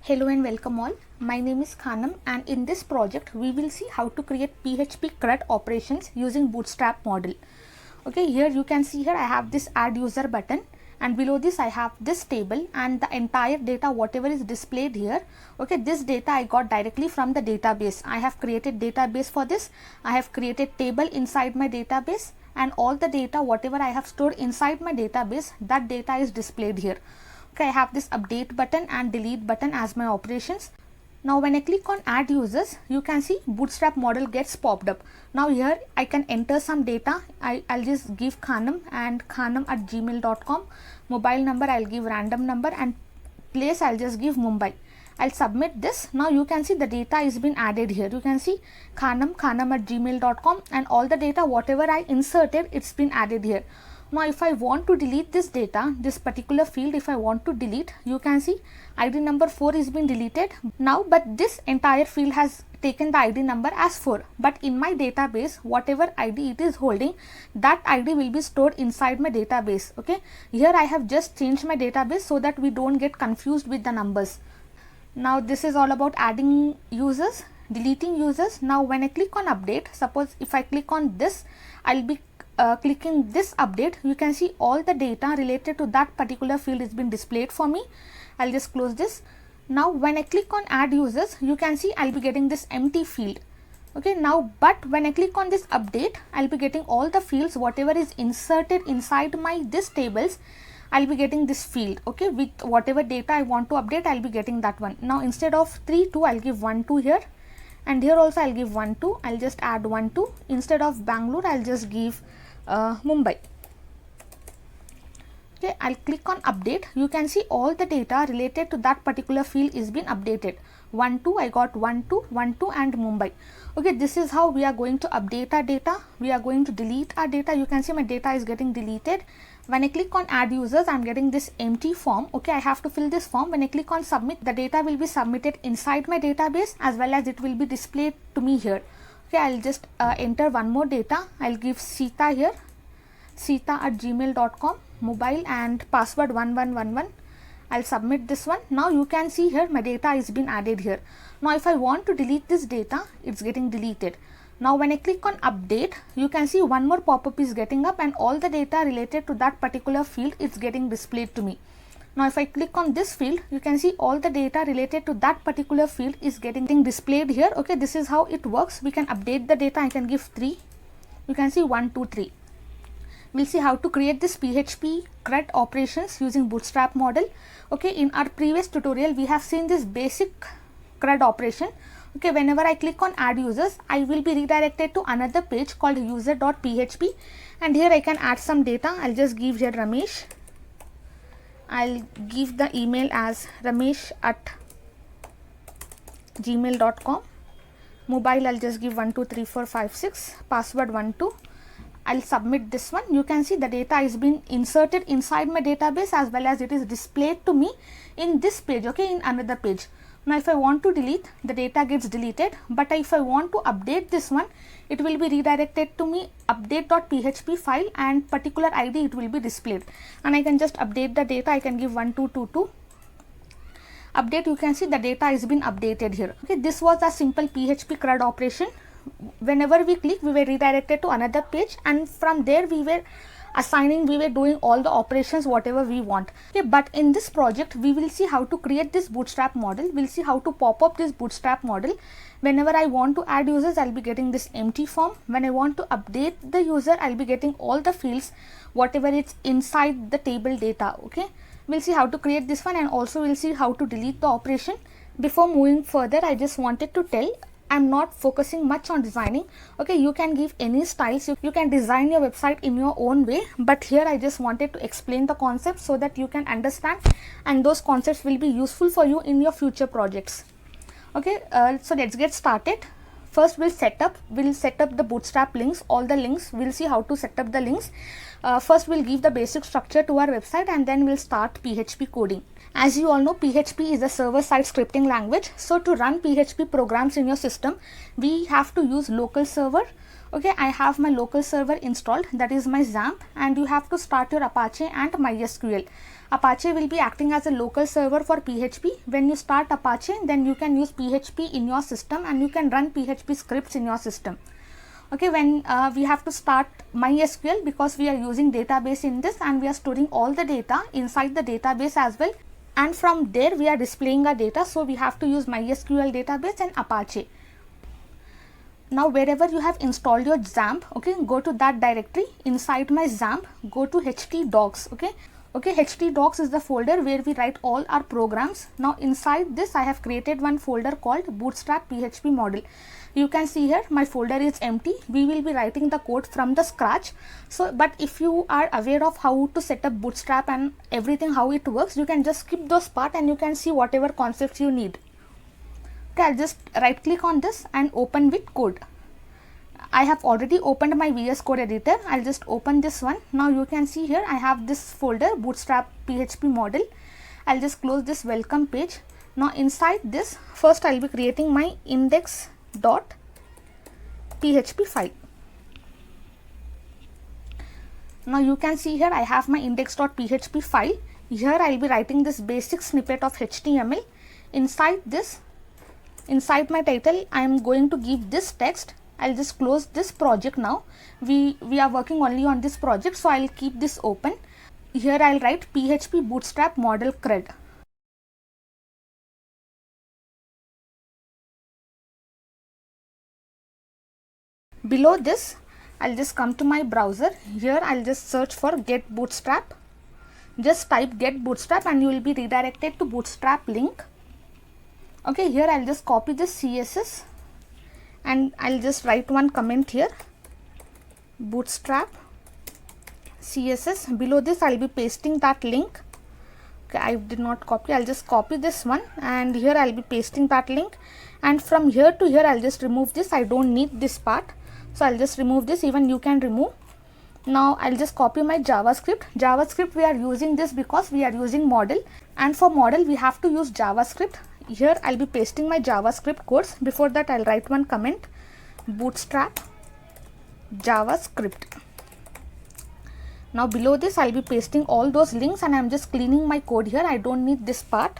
Hello and welcome all. My name is Khanam, and in this project we will see how to create PHP CRUD operations using Bootstrap model. Okay, here you can see here I have this add user button, and below this I have this table and the entire data whatever is displayed here. Okay, this data I got directly from the database. I have created database for this. I have created table inside my database, and all the data whatever I have stored inside my database, that data is displayed here. Okay, I have this update button and delete button as my operations. Now when I click on add users, you can see Bootstrap model gets popped up. Now here I can enter some data. I'll just give Khanam and khanam@gmail.com. Mobile number I'll give random number, and place I'll just give Mumbai. I'll submit this. Now you can see the data is been added here. You can see khanam@gmail.com, and all the data whatever I inserted, it's been added here. Now if I want to delete this data, this particular field, if I want to delete, you can see ID number 4 is been deleted now, but this entire field has taken the ID number as 4. But in my database, whatever ID it is holding, that ID will be stored inside my database. Okay, here I have just changed my database so that we don't get confused with the numbers. Now this is all about adding users, deleting users. Now when I click on update, suppose if I click on this, I'll be clicking this update. You can see all the data related to that particular field is been displayed for me. I'll just close this. Now when I click on add users, you can see I'll be getting this empty field. Okay, now but when I click on this update, I'll be getting all the fields whatever is inserted inside my this tables. I'll be getting this field. Okay, with whatever data I want to update, I'll be getting that one. Now instead of 3 2, I'll give 1 2 here, and here also I'll give 1 2. I'll just add 1 2. Instead of Bangalore, I'll just give Mumbai. Okay, I'll click on update. You can see all the data related to that particular field is been updated. 1 2, I got 1 2 1 2 and Mumbai. Okay, this is how we are going to update our data. We are going to delete our data. You can see my data is getting deleted. When I click on add users, I'm getting this empty form. Okay, I have to fill this form. When I click on submit, the data will be submitted inside my database as well as it will be displayed to me here. Okay, I'll just enter one more data. I'll give Sita here, sita@gmail.com, mobile and password 1111. I'll submit this one. Now you can see here my data is been added here. Now if I want to delete this data, it's getting deleted. Now when I click on update, you can see one more pop-up is getting up, and all the data related to that particular field is getting displayed to me. Now if I click on this field, you can see all the data related to that particular field is getting displayed here. Okay, this is how it works. We can update the data. I can give 3. You can see 1 2 3. We'll see how to create this PHP CRUD operations using Bootstrap model. Okay, in our previous tutorial we have seen this basic CRUD operation. Okay, whenever I click on add users, I will be redirected to another page called user.php, and here I can add some data. I'll just give here Ramesh. I'll give the email as ramesh@gmail.com. Mobile I'll just give 1 2 3 4 5 6. Password 1 2. I'll submit this one. You can see the data is being inserted inside my database as well as it is displayed to me in this page. Okay, in another page. Now if I want to delete, the data gets deleted, but if I want to update this one, it will be redirected to me update.php file, and particular ID it will be displayed, and I can just update the data. I can give 1 2 2 2. Update. You can see the data has been updated here. Okay, this was a simple PHP CRUD operation. Whenever we click, we were redirected to another page, and from there we were doing all the operations whatever we want. Okay, but in this project we will see how to create this Bootstrap model. We'll see how to pop up this Bootstrap model. Whenever I want to add users, I'll be getting this empty form. When I want to update the user, I'll be getting all the fields whatever it's inside the table data. Okay, we'll see how to create this one, and also we'll see how to delete the operation. Before moving further, I just wanted to tell, I'm not focusing much on designing. Okay, you can give any styles, you can design your website in your own way, but here I just wanted to explain the concepts so that you can understand, and those concepts will be useful for you in your future projects. Okay, so let's get started. First we'll set up the Bootstrap links, all the links. We'll see how to set up the links. First we'll give the basic structure to our website, and then we'll start PHP coding. As you all know, PHP is a server-side scripting language. So to run PHP programs in your system, we have to use local server. Okay, I have my local server installed, that is my XAMPP, and you have to start your Apache and MySQL. Apache will be acting as a local server for PHP. When you start Apache, then you can use PHP in your system and you can run PHP scripts in your system. Okay, when we have to start MySQL because we are using database in this and we are storing all the data inside the database as well, and from there we are displaying our data, so we have to use MySQL database and Apache. Now wherever you have installed your XAMPP, okay, go to that directory. Inside my XAMPP, go to htdocs. Okay, htdocs is the folder where we write all our programs. Now inside this I have created one folder called Bootstrap PHP model. You can see here my folder is empty. We will be writing the code from the scratch. So but if you are aware of how to set up Bootstrap and everything, how it works, you can just skip those part and you can see whatever concepts you need. Okay, I'll just right click on this and open with code. I have already opened my VS Code editor. I'll just open this one. Now you can see here I have this folder Bootstrap PHP model. I'll just close this welcome page. Now inside this, first I'll be creating my index.php file. Now you can see here I have my index.php file. Here I'll be writing this basic snippet of HTML. Inside this, inside my title, I am going to give this text. I'll just close this project now. We are working only on this project, so I'll keep this open. Here I'll write PHP Bootstrap model CRUD. Below this, I'll just come to my browser. Here I'll just search for get bootstrap. Just type get bootstrap and you will be redirected to bootstrap link. Okay, here I'll just copy this CSS and I'll just write one comment here, bootstrap CSS. Below this I'll be pasting that link. Okay, I did not copy. I'll just copy this one and here I'll be pasting that link, and from here to here I'll just remove this. I don't need this part, so I'll just remove this. Even you can remove. Now I'll just copy my JavaScript. We are using this because we are using model, and for model we have to use JavaScript. Here I'll be pasting my JavaScript codes. Before that I'll write one comment, bootstrap JavaScript. Now below this I'll be pasting all those links and I'm just cleaning my code here. I don't need this part,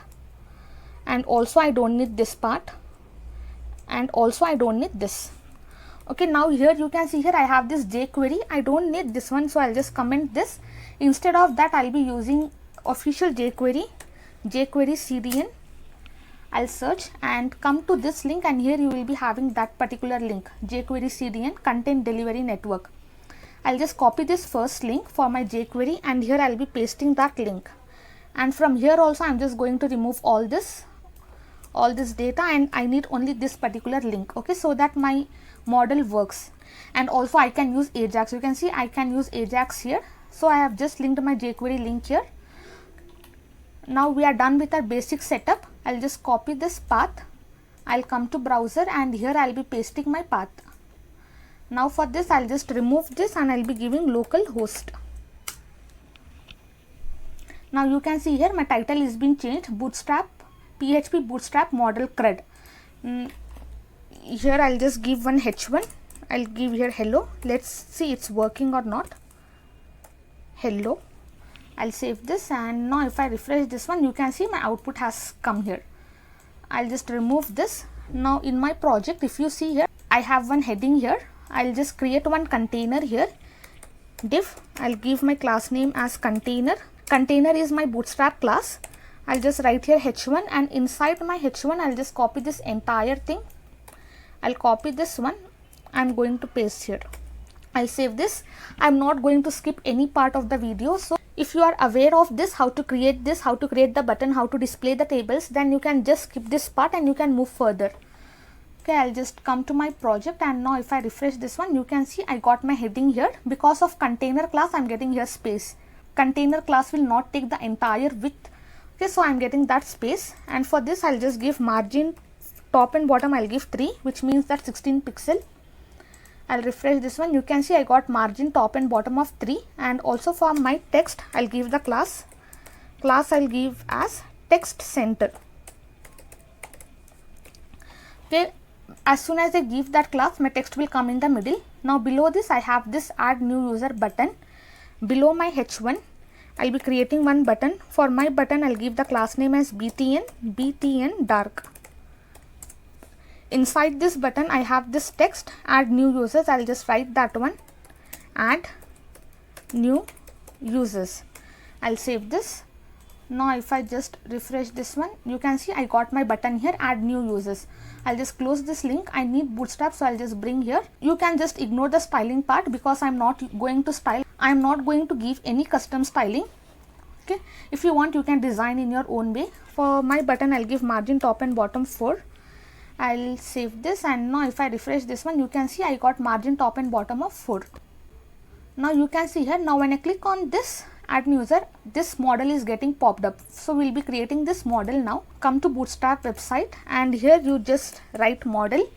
and also I don't need this part, and also I don't need this. Okay, now here you can see here I have this jQuery. I don't need this one, so I'll just comment this. Instead of that I'll be using official jQuery CDN. I'll search and come to this link, and here you will be having that particular link, jQuery CDN Content Delivery Network. I'll just copy this first link for my jQuery and here I'll be pasting that link, and from here also I'm just going to remove all this data, and I need only this particular link. Okay, so that my model works. And also I can use Ajax. You can see I can use Ajax here, so I have just linked my jQuery link here. Now we are done with our basic setup. I'll just copy this path. I'll come to browser and here I'll be pasting my path. Now for this I'll just remove this and I'll be giving localhost. Now you can see here my title is being changed, Bootstrap PHP Bootstrap model CRUD. Here I'll just give one h1. I'll give here hello. Let's see it's working or not. Hello. I'll save this, and now if I refresh this one, you can see my output has come here. I'll just remove this. Now in my project, if you see here, I have one heading here. I'll just create one container here, div. I'll give my class name as container. Container is my Bootstrap class. I'll just write here h1, and inside my h1 I'll just copy this entire thing. I'll copy this one. I'm going to paste here. I'll save this. I'm not going to skip any part of the video. So if you are aware of this, how to create this, how to create the button, how to display the tables, then you can just skip this part and you can move further. Okay, I'll just come to my project, and now if I refresh this one, you can see I got my heading here. Because of container class, I'm getting here space. Container class will not take the entire width. Okay, so I'm getting that space, and for this I'll just give margin top and bottom. I'll give 3, which means that 16 pixel. I'll refresh this one. You can see I got margin top and bottom of 3, and also for my text I'll give the class I'll give as text center. Okay, as soon as I give that class, my text will come in the middle. Now below this I have this add new user button. Below my h1 I'll be creating one button. For my button, I'll give the class name as BTN dark. Inside this button, I have this text, add new users. I'll just write that one, add new users. I'll save this. Now if I just refresh this one, you can see I got my button here, add new users. I'll just close this link. I need Bootstrap, so I'll just bring here. You can just ignore the styling part because I'm not going to style. I'm not going to give any custom styling. Okay, if you want, you can design in your own way. For my button, I'll give margin top and bottom 4. I'll save this, and now if I refresh this one, you can see I got margin top and bottom of 4. Now you can see here, now when I click on this add new user, this model is getting popped up. So we'll be creating this model now. Come to Bootstrap website, and here you just write model,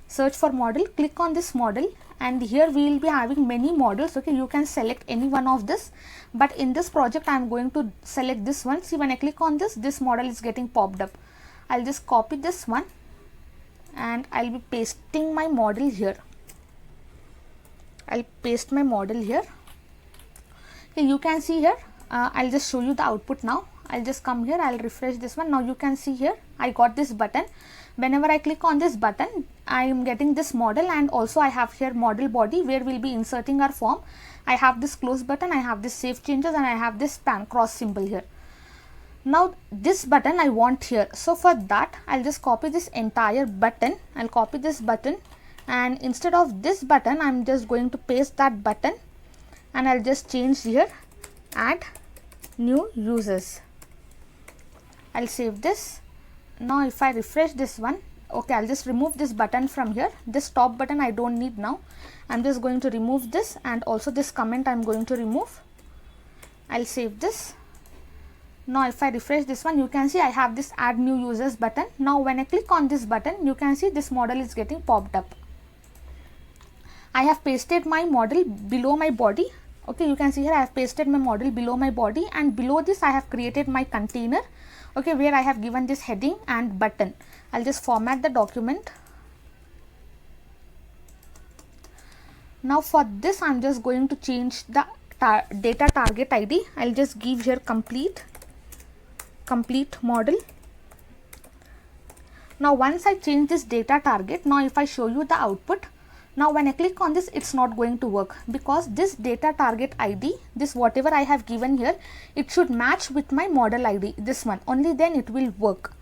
search for model, click on this model, and here we will be having many models. Okay, you can select any one of this, but in this project I am going to select this one. See, when I click on this model is getting popped up. I'll just copy this one and I'll be pasting my model here. I'll paste my model here. Okay, you can see here, I'll just show you the output now. I'll just come here, I'll refresh this one. Now you can see here, I got this button. Whenever I click on this button, I am getting this model, and also I have here model body where we'll be inserting our form. I have this close button, I have this save changes, and I have this span cross symbol here. Now this button I want here. So for that, I'll just copy this entire button. I'll copy this button, and instead of this button, I'm just going to paste that button, and I'll just change here, add new users. I'll save this. Now if I refresh this one, okay, I'll just remove this button from here. This top button I don't need now. I'm just going to remove this, and also this comment I'm going to remove. I'll save this. Now if I refresh this one, you can see I have this add new users button. Now when I click on this button, you can see this model is getting popped up. I have pasted my model below my body. Okay, you can see here I have pasted my model below my body, and below this I have created my container, okay, where I have given this heading and button. I'll just format the document. Now for this, I'm just going to change the data target ID. I'll just give here complete model. Now once I change this data target, now if I show you the output, now when I click on this, it's not going to work because this data target ID, this whatever I have given here, it should match with my model ID, this one, only then it will work.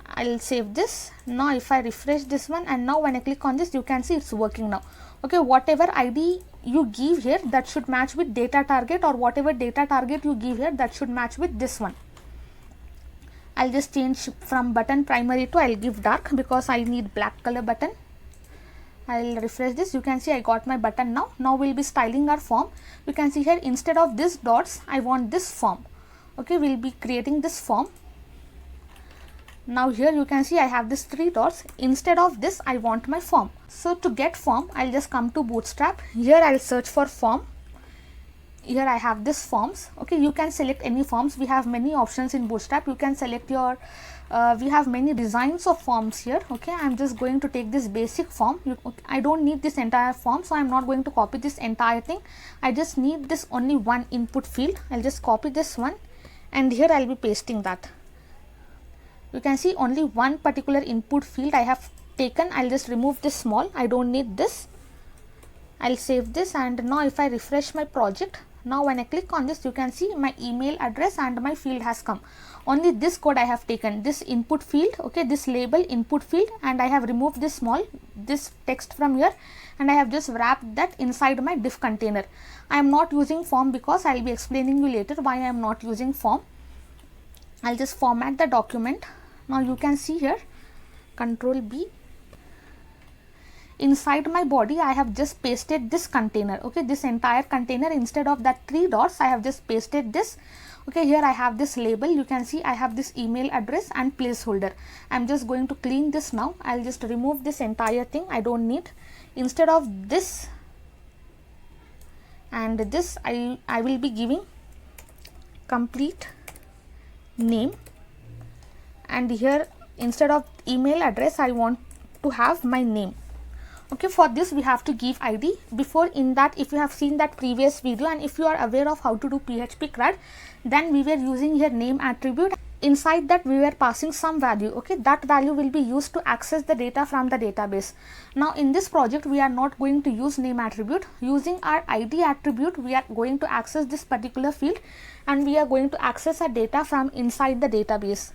I'll save this. Now if I refresh this one, and now when I click on this, you can see it's working now. Okay, whatever ID you give here, that should match with data target, or whatever data target you give here, that should match with this one. I'll just change from button primary to I'll give dark because I need black color button. I'll refresh this. You can see I got my button now. Now we'll be styling our form. You can see here, instead of this dots, I want this form. Okay, we'll be creating this form. Now here you can see I have this 3 dots. Instead of this, I want my form. So to get form, I'll just come to Bootstrap. Here I'll search for form. Here I have this forms. Okay, you can select any forms. We have many options in Bootstrap. You can select your we have many designs of forms here. Okay, I'm just going to take this basic form. Okay, I don't need this entire form, so I'm not going to copy this entire thing. I just need this only one input field. I'll just copy this one, and here I'll be pasting that. You can see only one particular input field I have taken. I'll just remove this small. I don't need this. I'll save this, and now if I refresh my project, now when I click on this, you can see my email address and my field has come. Only this code I have taken, this input field, okay, this label input field, and I have removed this this text from here, and I have just wrapped that inside my div container. I am not using form because I'll be explaining you later why I am not using form. I'll just format the document. Now you can see here, Control B. Inside my body, I have just pasted this container. Okay, this entire container, instead of that 3 dots, I have just pasted this. Okay, here I have this label. You can see I have this email address and placeholder. I'm just going to clean this now. I'll just remove this entire thing. I don't need. Instead of this and this, I will be giving complete name, and here instead of email address, I want to have my name. Okay, for this we have to give ID. Before, in that, if you have seen that previous video and if you are aware of how to do PHP CRUD, then we were using here name attribute. Inside that we were passing some value. Okay, that value will be used to access the data from the database. Now in this project we are not going to use name attribute. Using our ID attribute we are going to access this particular field and we are going to access our data from inside the database.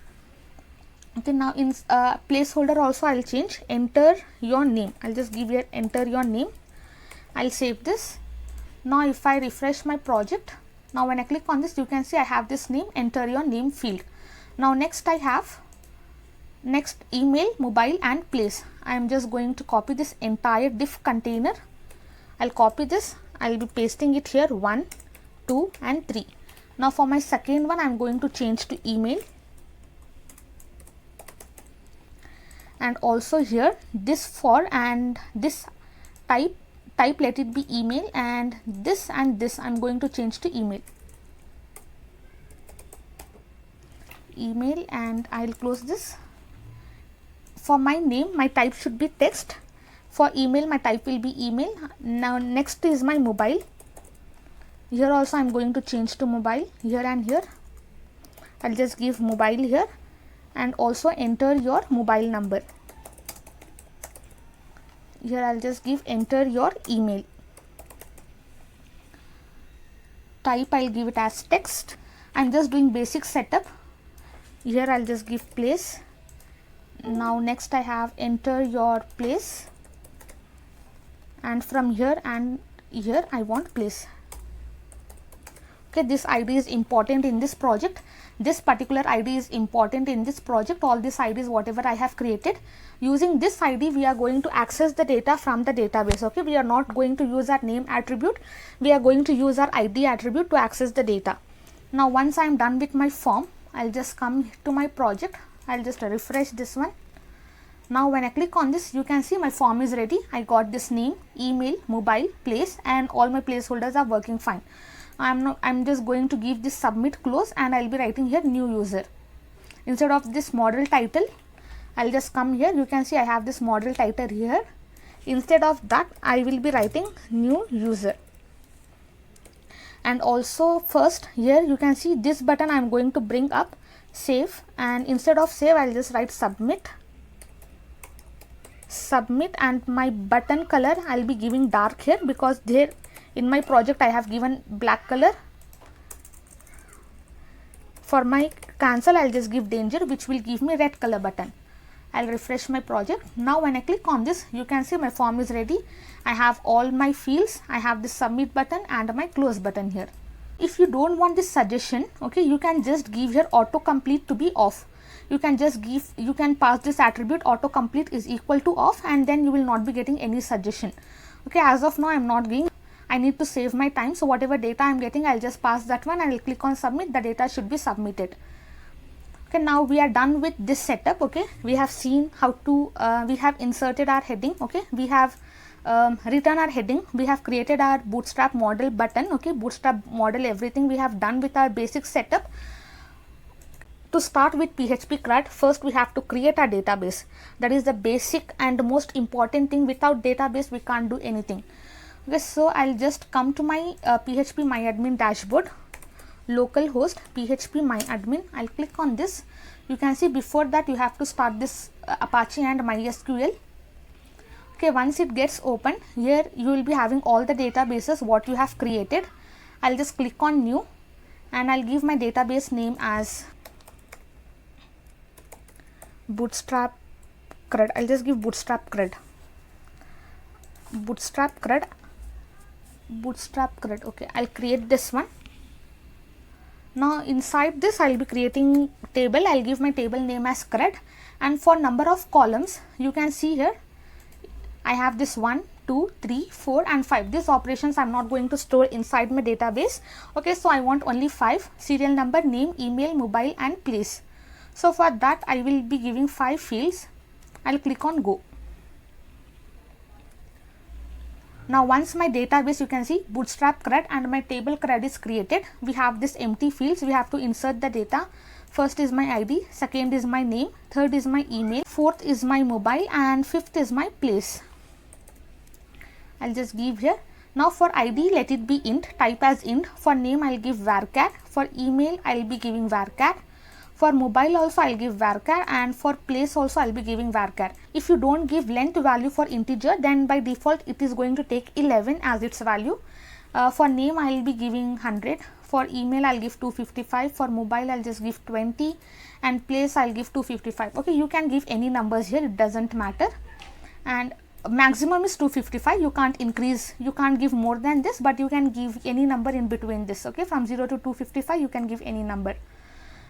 Okay, now in placeholder also I'll change enter your name. I'll just give here enter your name. I'll save this. Now if I refresh my project, now when I click on this, you can see I have this name, enter your name field. Now next I have next email, mobile and place. I am just going to copy this entire div container. I'll copy this. I'll be pasting it here 1, 2 and 3. Now for my second one I am going to change to email. And also here this for and this type let it be email, and this I'm going to change to email. And I'll close this. For my name my type should be text. For email my type will be email. Now next is my mobile. Here also I'm going to change to mobile here and here. I'll just give mobile here and also enter your mobile number. Here I'll just give enter your email. Type I'll give it as text. I'm just doing basic setup. Here I'll just give place. Now next I have enter your place, and from here and here I want place. Okay, this ID is important in this project. This particular ID is important in this project. All these IDs whatever I have created, using this ID we are going to access the data from the database. Okay, we are not going to use our name attribute, we are going to use our ID attribute to access the data. Now once I am done with my form, I'll just come to my project. I'll just refresh this one. Now when I click on this, you can see my form is ready. I got this name, email, mobile, place, and all my placeholders are working fine. I'm just going to give this submit close, and I'll be writing here new user. Instead of this model title, I'll just come here. You can see I have this model title here. Instead of that, I will be writing new user. And also first here you can see this button I'm going to bring up, save, and instead of save I'll just write submit. And my button color I'll be giving dark here because there in my project I have given black color. For my cancel I'll just give danger, which will give me red color button. I'll refresh my project. Now when I click on this, you can see my form is ready. I have all my fields. I have this submit button and my close button here. If you don't want this suggestion, okay, you can just give here autocomplete to be off. You can pass this attribute autocomplete is equal to off, and then you will not be getting any suggestion. Okay, as of now I'm not giving. I need to save my time, so whatever data I'm getting I'll just pass that one and I'll click on submit. The data should be submitted. Okay, now we are done with this setup. Okay, we have seen how to we have inserted our heading. Okay, we have written our heading, we have created our bootstrap model button. Okay, bootstrap model, everything we have done with our basic setup. To start with PHP CRUD, first we have to create our database. That is the basic and most important thing. Without database we can't do anything. Okay, so I'll just come to my PHP MyAdmin dashboard, localhost PHP MyAdmin. I'll click on this. You can see before that you have to start this Apache and MySQL. Okay, once it gets open, here you will be having all the databases what you have created. I'll just click on new and I'll give my database name as Bootstrap CRUD. I'll just give Bootstrap CRUD. Okay, I'll create this one. Now inside this I'll be creating table. I'll give my table name as CRUD, and for number of columns you can see here I have this 1, 2, 3, 4 and 5. These operations I'm not going to store inside my database. Okay, so I want only 5: serial number, name, email, mobile and place. So for that I will be giving 5 fields. I'll click on go. Now once my database, you can see Bootstrap CRUD and my table CRUD is created. We have this empty fields. We have to insert the data. First is my ID, second is my name, third is my email, fourth is my mobile and fifth is my place. I'll just give here. Now for ID, let it be int, type as int. For name, I'll give varchar. For email, I'll be giving varchar. For mobile also I'll give varchar, and for place also I'll be giving varchar. If you don't give length value for integer, then by default it is going to take 11 as its value. For name I'll be giving 100. For email I'll give 255. For mobile I'll just give 20, and place I'll give 255. Okay, you can give any numbers here, it doesn't matter. And maximum is 255. You can't increase, you can't give more than this, but you can give any number in between this. Okay, from 0 to 255 you can give any number.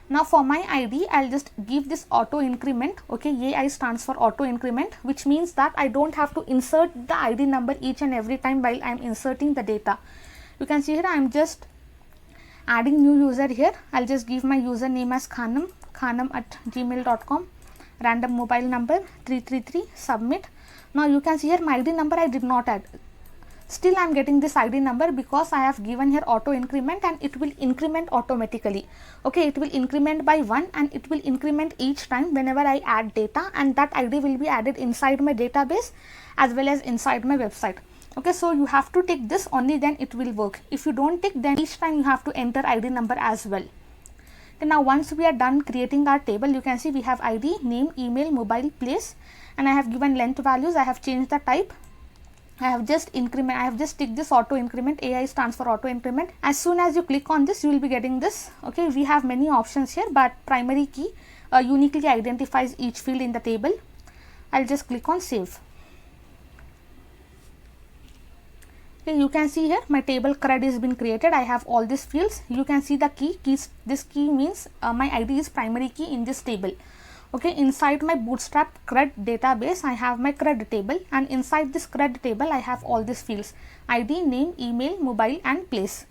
Now for my ID, I'll just give this auto increment. Okay, AI stands for auto increment, which means that I don't have to insert the ID number each and every time while I'm inserting the data. You can see here I'm just adding new user here. I'll just give my username as khanam@gmail.com, random mobile number 333, submit. Now you can see here my ID number I did not add. Still I am getting this ID number because I have given here auto increment, and it will increment automatically. Okay, it will increment by 1, and it will increment each time whenever I add data, and that ID will be added inside my database as well as inside my website. Okay, so you have to tick this, only then it will work. If you don't tick, then each time you have to enter ID number as well. Okay, now once we are done creating our table, you can see we have ID, name, email, mobile, place, and I have given length values. I have changed the type. I have just ticked this auto increment. AI stands for auto increment. As soon as you click on this, you will be getting this. Okay, we have many options here, but primary key uniquely identifies each field in the table. I'll just click on save. Okay, you can see here my table CRUD has been created. I have all these fields. You can see the keys. This key means my ID is primary key in this table. Okay, inside my Bootstrap CRUD database, I have my CRUD table, and inside this CRUD table, I have all these fields: ID, name, email, mobile, and place.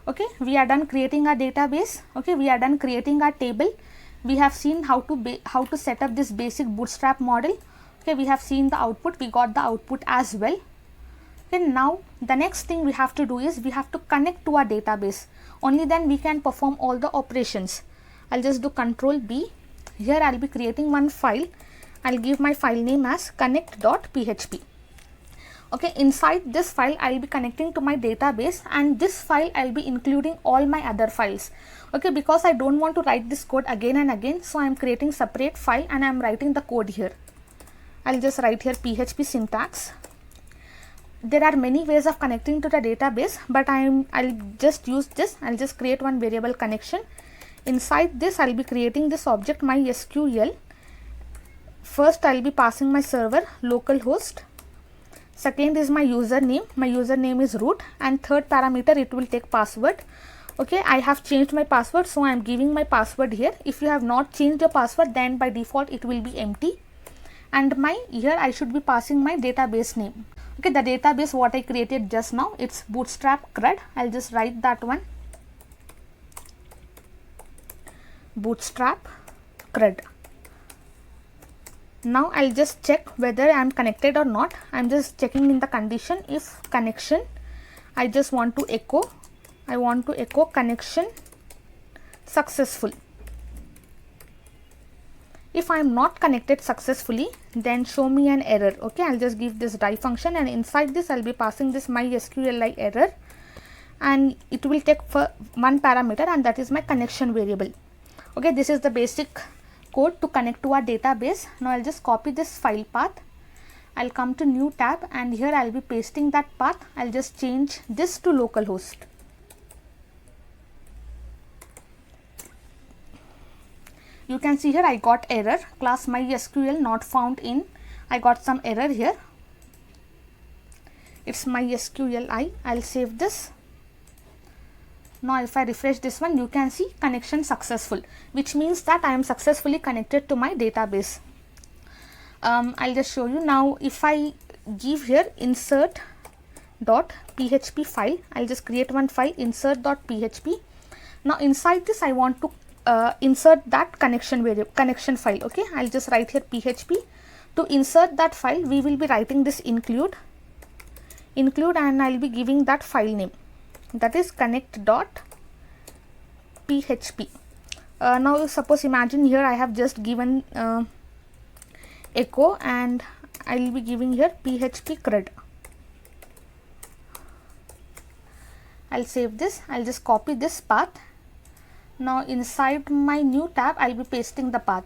Okay, we are done creating our database. Okay, we are done creating our table. We have seen how to set up this basic Bootstrap model. Okay, we have seen the output. We got the output as well. Okay, now the next thing we have to do is we have to connect to our database. Only then we can perform all the operations. I'll just do Control B. Here I'll be creating one file. I'll give my file name as connect.php. Okay, inside this file I'll be connecting to my database, and this file I'll be including all my other files. Okay, because I don't want to write this code again and again, so I'm creating separate file and I'm writing the code here. I'll just write here PHP syntax. There are many ways of connecting to the database, but I'll just use this. I'll just create one variable connection. Inside this, I'll be creating this object MySQL. First, I'll be passing my server localhost. Second is my username. My username is root, and third parameter it will take password. Okay, I have changed my password, so I am giving my password here. If you have not changed your password, then by default it will be empty. And here I should be passing my database name. Okay, the database what I created just now, it's Bootstrap CRUD. I'll just write that one. Bootstrap CRUD. Now I'll just check whether I am connected or not. I'm just checking in the condition. If connection, I just want to echo. I want to echo connection successful. If I am not connected successfully, then show me an error. Okay, I'll just give this die function, and inside this I'll be passing this MySQLi error, and it will take for one parameter, and that is my connection variable. Okay, this is the basic code to connect to our database. Now I'll just copy this file path. I'll come to new tab, and here I'll be pasting that path. I'll just change this to localhost. You can see here I got error, class MySQL not found in. I got some error here. It's MySQLi. I'll save this. Now if I refresh this one, you can see connection successful, which means that I am successfully connected to my database. I'll just show you now. If I give here insert.php file, I'll just create one file, insert.php. Now inside this I want to insert that connection file. Okay, I'll just write here PHP. To insert that file, we will be writing this include, and I'll be giving that file name, that is connect.php. Now suppose imagine here I have just given echo, and I will be giving here PHP CRUD. I'll save this. I'll just copy this path. Now inside my new tab, I'll be pasting the path.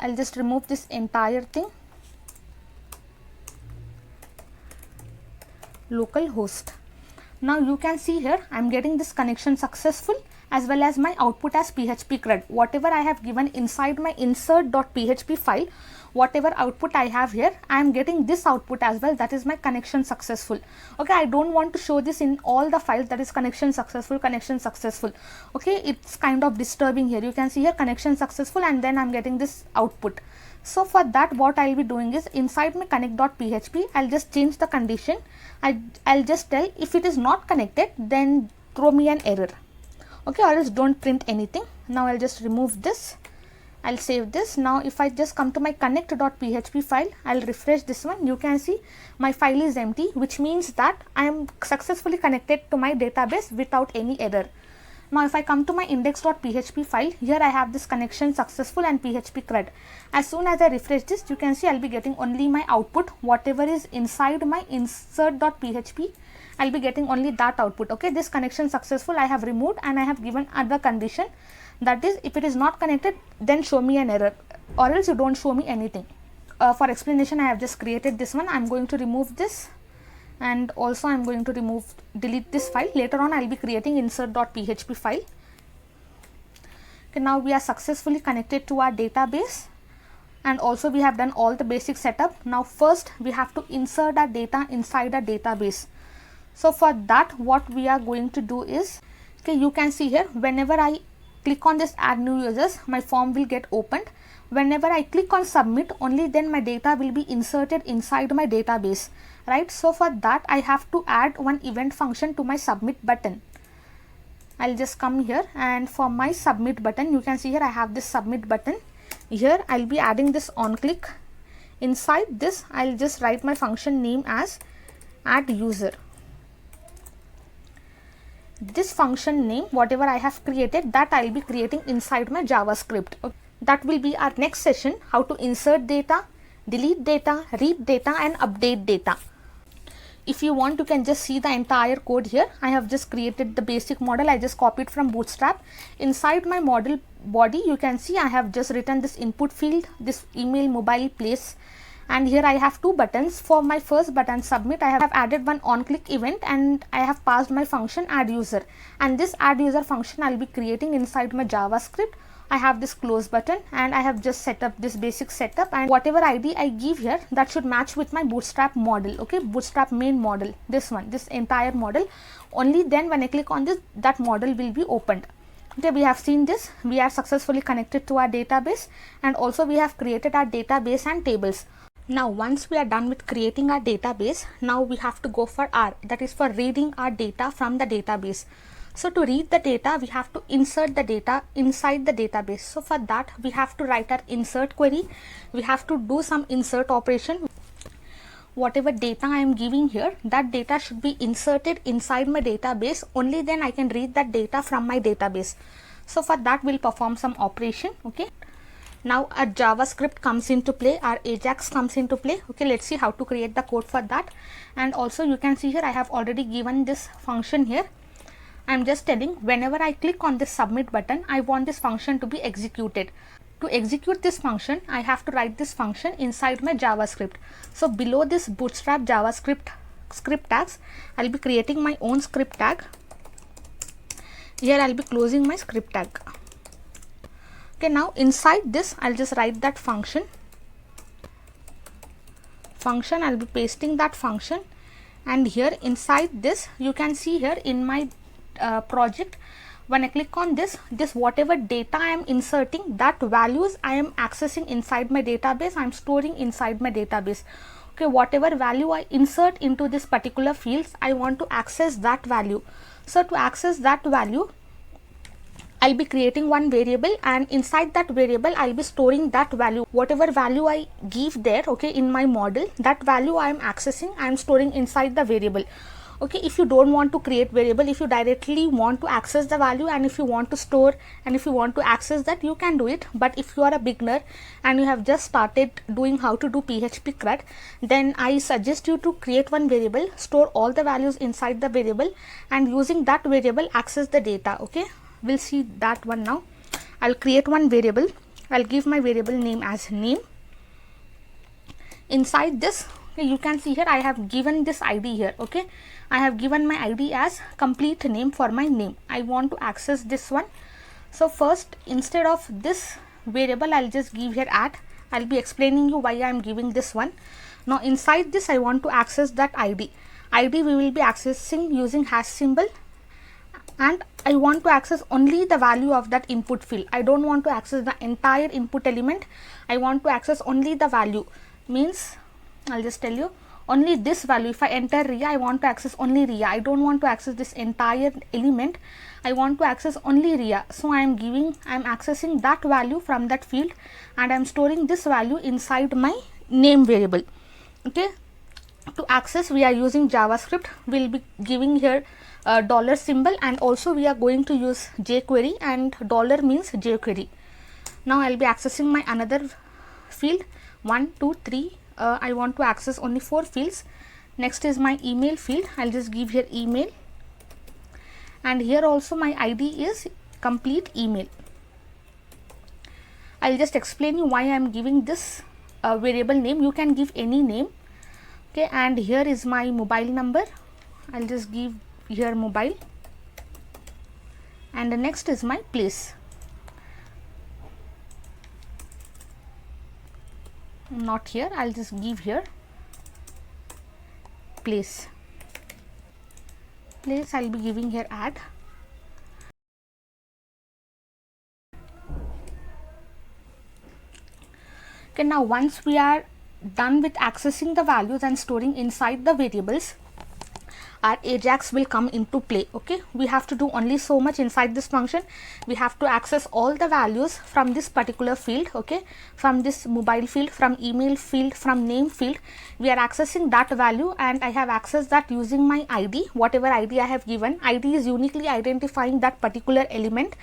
I'll just remove this entire thing. Localhost. Now you can see here I'm getting this connection successful as well as my output as PHP CRUD. Whatever I have given inside my insert.php file, whatever output I have here, I am getting this output as well, that is my connection successful. Okay, I don't want to show this in all the files, that is connection successful, connection successful. Okay, it's kind of disturbing here. You can see here connection successful and then I'm getting this output. So for that, what I'll be doing is inside my connect.php, I'll just change the condition. I'll just tell if it is not connected, then throw me an error. Okay, or else don't print anything. Now I'll just remove this. I'll save this. Now if I just come to my connect.php file, I'll refresh this one. You can see my file is empty, which means that I am successfully connected to my database without any error. Now if I come to my index.php file, here I have this connection successful and PHP CRUD. As soon as I refresh this, you can see I'll be getting only my output. Whatever is inside my insert.php, I'll be getting only that output. Okay, this connection successful I have removed and I have given other condition, that is if it is not connected, then show me an error, or else you don't show me anything. For explanation, I have just created this one. I'm going to remove this, and also I'm going to delete this file. Later on I'll be creating insert.php file. Okay, now we are successfully connected to our database, and also we have done all the basic setup. Now first we have to insert our data inside a database. So for that, what we are going to do is, okay, you can see here whenever I click on this add new users, my form will get opened. Whenever I click on submit, only then my data will be inserted inside my database, right? So for that, I have to add one event function to my submit button. I'll just come here, and for my submit button, you can see here I have this submit button. Here I'll be adding this on click. Inside this, I'll just write my function name as add user. This function name, whatever I have created, that I'll be creating inside my JavaScript. Okay. That will be our next session, how to insert data, delete data, read data and update data. If you want, you can just see the entire code here. I have just created the basic model. I just copied from Bootstrap. Inside my model body, you can see I have just written this input field, this email, mobile, place. And here I have two buttons. For my first button submit, I have added one on click event and I have passed my function add user. And this add user function I'll be creating inside my JavaScript. I have this close button and I have just set up this basic setup, and whatever ID I give here, that should match with my Bootstrap model. Okay, Bootstrap main model, this one, this entire model. Only then when I click on this, that model will be opened. Okay, we have seen this. We are successfully connected to our database, and also we have created our database and tables. Now once we are done with creating our database, now we have to go for R, that is for reading our data from the database. So to read the data, we have to insert the data inside the database. So for that, we have to write our insert query. We have to do some insert operation. Whatever data I am giving here, that data should be inserted inside my database. Only then I can read that data from my database. So for that, we'll perform some operation. Okay. Now our JavaScript comes into play, our Ajax comes into play. Okay, let's see how to create the code for that. And also you can see here I have already given this function here. I'm just telling whenever I click on this submit button, I want this function to be executed. To execute this function, I have to write this function inside my JavaScript. So below this Bootstrap JavaScript script tags, I'll be creating my own script tag. Here I'll be closing my script tag. Okay, now inside this, I'll just write that function. I'll be pasting that function, and here inside this, you can see here in my project, when I click on this whatever data I am inserting, that values I am accessing inside my database, I am storing inside my database. Okay, whatever value I insert into this particular fields, I want to access that value. So to access that value, I'll be creating one variable, and inside that variable I'll be storing that value. Whatever value I give there, okay, in my model, that value I am accessing, I am storing inside the variable. Okay, if you don't want to create variable, if you directly want to access the value and if you want to store and if you want to access that, you can do it. But if you are a beginner and you have just started doing how to do PHP CRUD, then I suggest you to create one variable, store all the values inside the variable, and using that variable access the data. Okay, we'll see that one now. I'll create one variable. I'll give my variable name as name. Inside this, you can see here I have given this ID here. Okay, I have given my ID as complete name for my name. I want to access this one. So first, instead of this variable, I'll just give here @ I'll be explaining you why I am giving this one. Now inside this, I want to access that ID. ID we will be accessing using hash symbol, and I want to access only the value of that input field. I don't want to access the entire input element. I want to access only the value. Means I'll just tell you, only this value. If I enter RIA, I want to access only RIA. I don't want to access this entire element. I want to access only RIA. So I am accessing that value from that field, and I am storing this value inside my name variable. Okay, to access we are using JavaScript. We'll be giving here a dollar symbol, and also we are going to use jQuery, and dollar means jQuery. Now I'll be accessing my another field 1, 2, 3. I want to access only 4 fields. Next is my email field. I'll just give here email, and here also my ID is complete email. I'll just explain you why I am giving this variable name. You can give any name. Okay, and here is my mobile number. I'll just give here mobile, and the next is my place. Not here, I'll just give here place. I'll be giving here @. Okay, now once we are done with accessing the values and storing inside the variables, our Ajax will come into play. Okay, we have to do only so much inside this function. We have to access all the values from this particular field. Okay, from this mobile field, from email field, from name field, we are accessing that value, and I have accessed that using my ID. Whatever ID I have given, ID is uniquely identifying that particular element,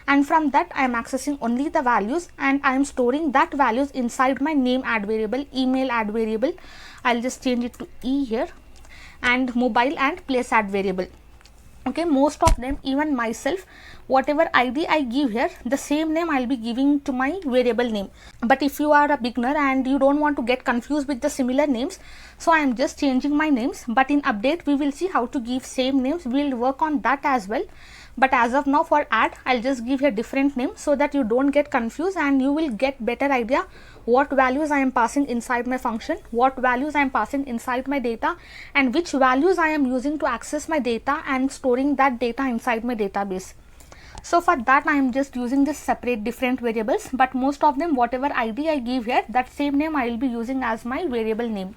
and from that I am accessing only the values, and I am storing that values inside my name add variable, email add variable. I'll just change it to E here, and mobile and place add variable. Okay, most of them, even myself, whatever ID I give here, the same name I'll be giving to my variable name. But if you are a beginner and you don't want to get confused with the similar names, so I am just changing my names. But in update we will see how to give same names. We'll work on that as well. But as of now, for add, I'll just give here different name so that you don't get confused, and you will get better idea what values I am passing inside my function, what values I am passing inside my data, and which values I am using to access my data and storing that data inside my database. So for that I am just using this separate different variables, but most of them, whatever ID I give here, that same name I will be using as my variable name.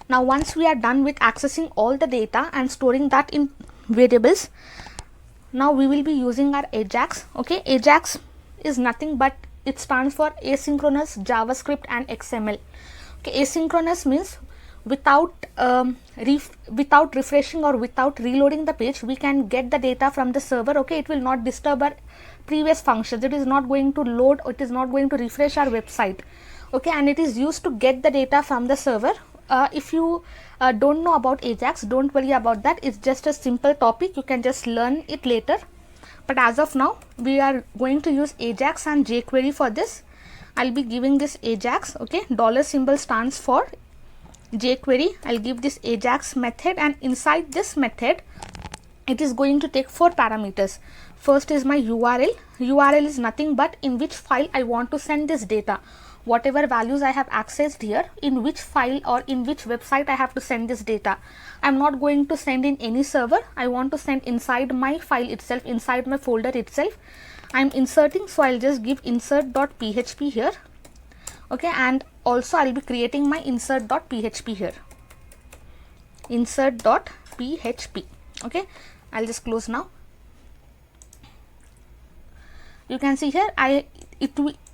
Now once we are done with accessing all the data and storing that in variables, now we will be using our Ajax. Okay, Ajax is nothing but it stands for asynchronous JavaScript and XML. Okay, asynchronous means without refreshing or without reloading the page, we can get the data from the server. Okay, it will not disturb our previous functions. It is not going to load, it is not going to refresh our website. Okay, and it is used to get the data from the server. If you don't know about Ajax, don't worry about that. It's just a simple topic. You can just learn it later. But as of now, we are going to use Ajax and jQuery for this. I'll be giving this Ajax. Okay, dollar symbol stands for jQuery. I'll give this Ajax method, and inside this method, it is going to take 4 parameters. First is my URL. URL is nothing but in which file I want to send this data. Whatever values I have accessed here, in which file or in which website I have to send this data. I'm not going to send in any server. I want to send inside my file itself, inside my folder itself. I'm inserting, so I'll just give insert.php here. Okay, and also I'll be creating my insert.php here. Insert.php. Okay, I'll just close now. You can see here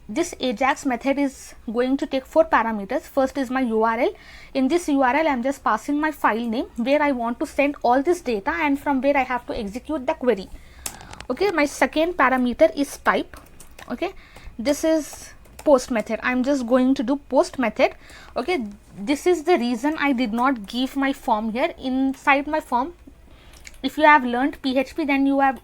this Ajax method is going to take 4 parameters. First is my URL. In this URL, I am just passing my file name where I want to send all this data and from where I have to execute the query. Okay, my second parameter is type. Okay, this is post method. I am just going to do post method. Okay, this is the reason I did not give my form here. Inside my form, if you have learned PHP,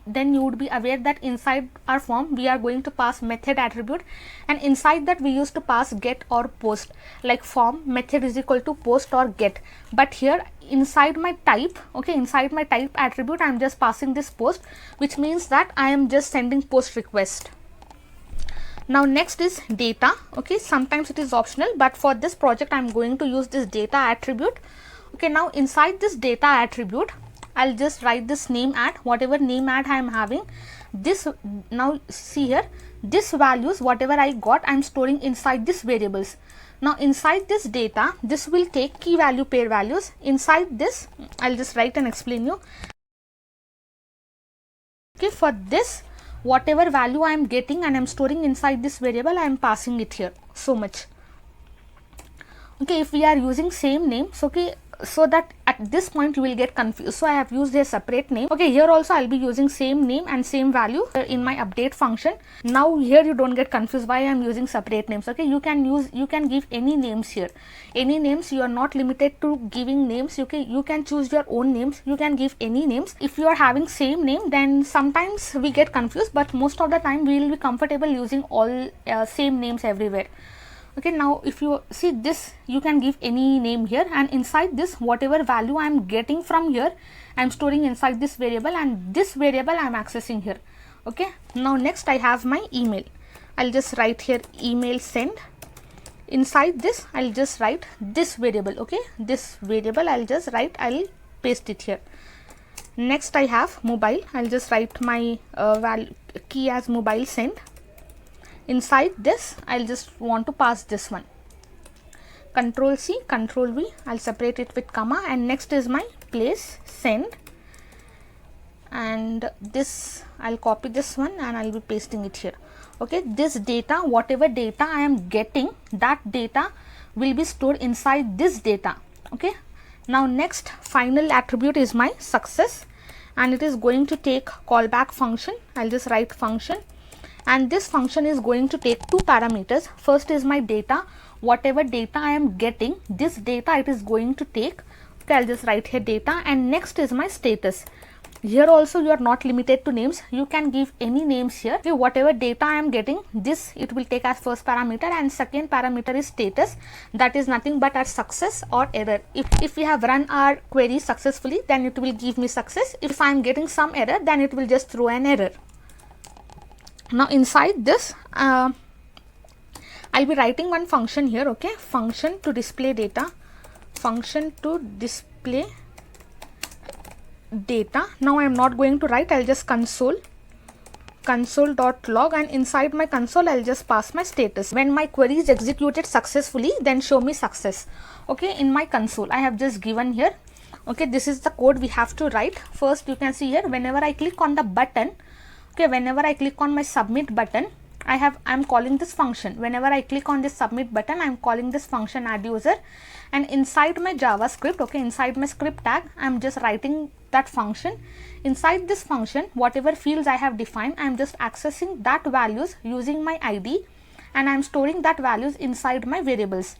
then you would be aware that inside our form we are going to pass method attribute, and inside that we used to pass get or post, like form method is equal to post or get. But here inside my type, okay, inside my type attribute, I am just passing this post, which means that I am just sending post request. Now next is data. Okay, sometimes it is optional, but for this project I am going to use this data attribute. Okay, now inside this data attribute, I'll just write this name add, whatever name add I am having. This, now see here, this values whatever I got, I am storing inside this variables. Now inside this data, this will take key value pair values. Inside this, I'll just write and explain you. Okay, for this, whatever value I am getting and I am storing inside this variable, I am passing it here, so much. Okay, if we are using same names, okay, so that at this point you will get confused, so I have used a separate name. Okay, here also I'll be using same name and same value in my update function. Now here you don't get confused why I am using separate names. Okay, you can give any names here, any names. You are not limited to giving names. You can choose your own names. You can give any names. If you are having same name, then sometimes we get confused, but most of the time we will be comfortable using all same names everywhere. Okay, now if you see this, you can give any name here, and inside this, whatever value I am getting from here, I am storing inside this variable, and this variable I am accessing here. Okay, now next I have my email. I'll just write here email send. Inside this, I'll just write this variable. Okay, this variable I'll just write, I'll paste it here. Next I have mobile. I'll just write my key as mobile send. Inside this, I'll just want to pass this one. Control C, Control V, I'll separate it with comma, and next is my place send, and this I'll copy this one and I'll be pasting it here. Okay, this data, whatever data I am getting, that data will be stored inside this data. Okay, now next final attribute is my success, and it is going to take callback function. I'll just write function, and this function is going to take 2 parameters. First is my data, whatever data I am getting, this data it is going to take. Okay, I'll just write here data, and next is my status. Here also you are not limited to names, you can give any names here. Okay, whatever data I am getting, this it will take as first parameter, and second parameter is status, that is nothing but our success or error. If we have run our query successfully, then it will give me success. If I am getting some error, then it will just throw an error. Now inside this, I'll be writing one function here. Okay, function to display data, function to display data. Now I am not going to write, I'll just console.log, and inside my console I'll just pass my status. When my query is executed successfully, then show me success. Okay, in my console I have just given here. Okay, this is the code we have to write. First you can see here, whenever I click on the button, okay, whenever I click on my submit button, I'm calling this function. Whenever I click on this submit button, I'm calling this function add user, and inside my JavaScript, okay, inside my script tag, I'm just writing that function. Inside this function, whatever fields I have defined, I'm just accessing that values using my ID, and I'm storing that values inside my variables.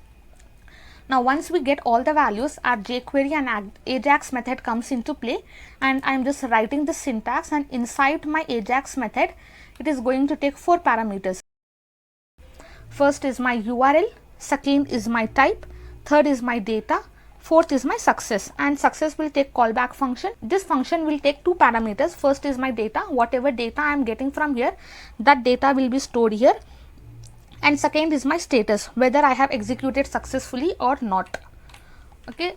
Now once we get all the values, our jQuery and Ajax method comes into play, and I'm just writing the syntax, and inside my Ajax method, it is going to take 4 parameters. First is my URL, second is my type, third is my data, fourth is my success, and success will take callback function. This function will take 2 parameters. First is my data, whatever data I am getting from here, that data will be stored here, and second is my status, whether I have executed successfully or not. Okay,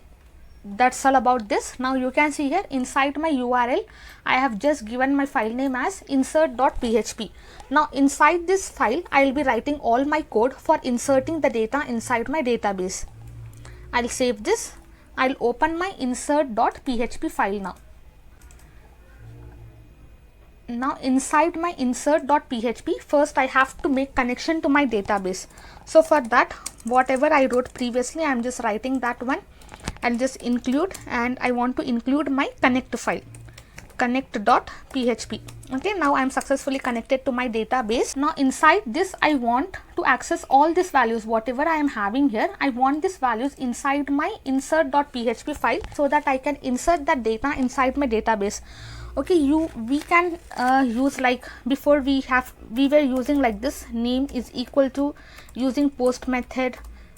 that's all about this. Now you can see here inside my URL, I have just given my file name as insert.php. Now inside this file, I will be writing all my code for inserting the data inside my database. I'll save this. I'll open my insert.php file now. Now inside my insert.php, first I have to make connection to my database. So for that, whatever I wrote previously, I am just writing that one. I'll just include, and I want to include my connect file, connect.php. Okay, now I'm successfully connected to my database. Now inside this, I want to access all these values, whatever I am having here. I want these values inside my insert.php file so that I can insert that data inside my database. Okay, we can use like before we were using like this, name is equal to, using post method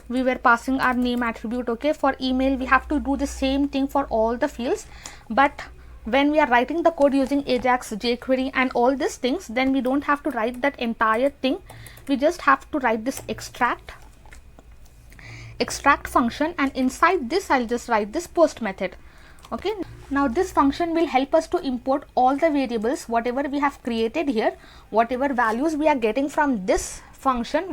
we were passing our name attribute. Okay, for email we have to do the same thing for all the fields, but when we are writing the code using Ajax, jQuery and all these things, then we don't have to write that entire thing. We just have to write this extract function, and inside this I'll just write this post method. Okay, now this function will help us to import all the variables, whatever we have created here, whatever values we are getting from this function,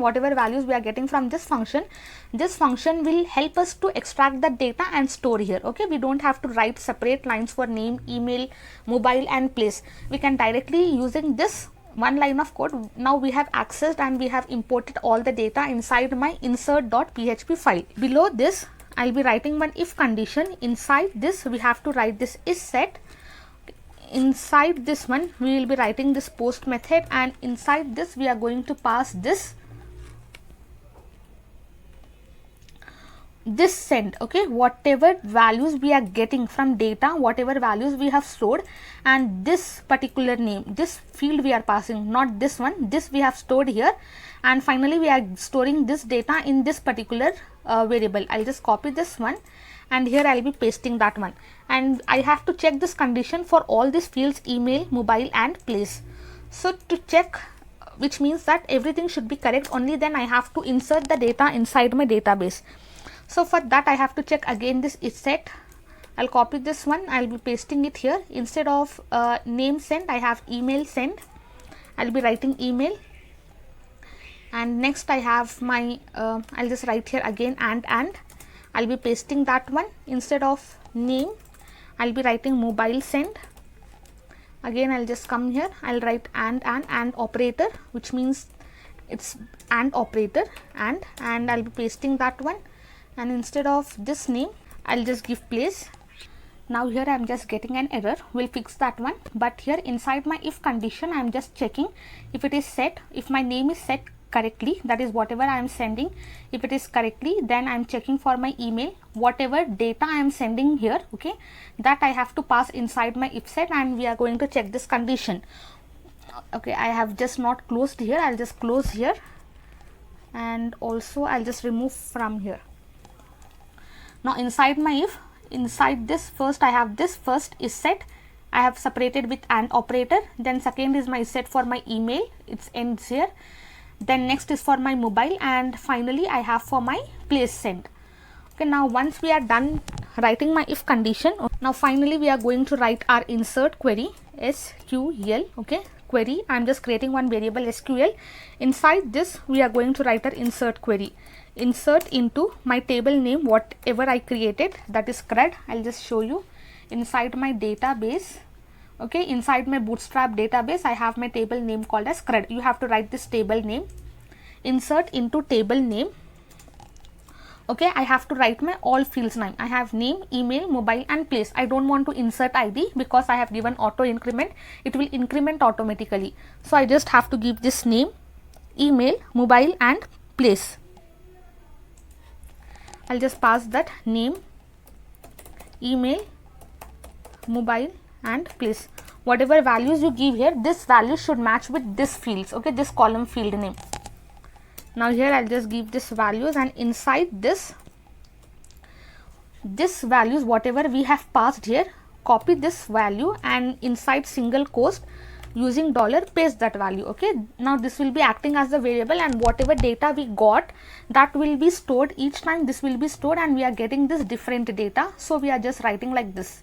this function will help us to extract the data and store here. Okay, we don't have to write separate lines for name, email, mobile and place. We can directly, using this one line of code, now we have accessed and we have imported all the data inside my insert.php file. Below this, I'll be writing one if condition. Inside this, we have to write this is set. Inside this one, we will be writing this post method, and inside this we are going to pass this send. Okay, whatever values we are getting from data, whatever values we have stored, and this particular name, this field we are passing, not this one, this we have stored here, and finally we are storing this data in this particular variable. I'll just copy this one, and here I'll be pasting that one, and I have to check this condition for all these fields, email, mobile and place. So to check, which means that everything should be correct, only then I have to insert the data inside my database. So for that I have to check again this is set. I'll copy this one, I'll be pasting it here. Instead of name send, I have email send. I'll be writing email, and next I have my I'll just write here again and I'll be pasting that one. Instead of name, I'll be writing mobile send. Again I'll just come here, I'll write and operator, which means it's and operator, and I'll be pasting that one. And instead of this name, I'll just give place. Now here I'm just getting an error, we'll fix that one. But here inside my if condition, I'm just checking if it is set, if my name is set correctly, that is whatever I am sending, if it is correctly, then I am checking for my email, whatever data I am sending here, okay, that I have to pass inside my if set, and we are going to check this condition. Okay, I have just not closed here, I'll just close here, and also I'll just remove from here. Now inside my if, inside this, first I have this first is set, I have separated with and operator, then second is my set for my email, it ends here, then next is for my mobile, and finally I have for my place send. Okay, now once we are done writing my if condition, now finally we are going to write our insert query, SQL. Okay, query, I am just creating one variable SQL. Inside this we are going to write our insert query, insert into my table name whatever I created, that is CRUD. I'll just show you. Inside my database, okay, inside my Bootstrap database, I have my table name called as CRUD. You have to write this table name, insert into table name. Okay, I have to write my all fields name. I have name, email, mobile and place. I don't want to insert ID because I have given auto increment, it will increment automatically. So I just have to give this name, email, mobile and place. I'll just pass that name, email, mobile and place. Whatever values you give here, this value should match with this fields, okay, this column field name. Now here I'll just give this values, and inside this values whatever we have passed here, copy this value and inside single quotes using dollar paste that value. Okay, now this will be acting as the variable, and whatever data we got, that will be stored each time. This will be stored, and we are getting this different data, so we are just writing like this.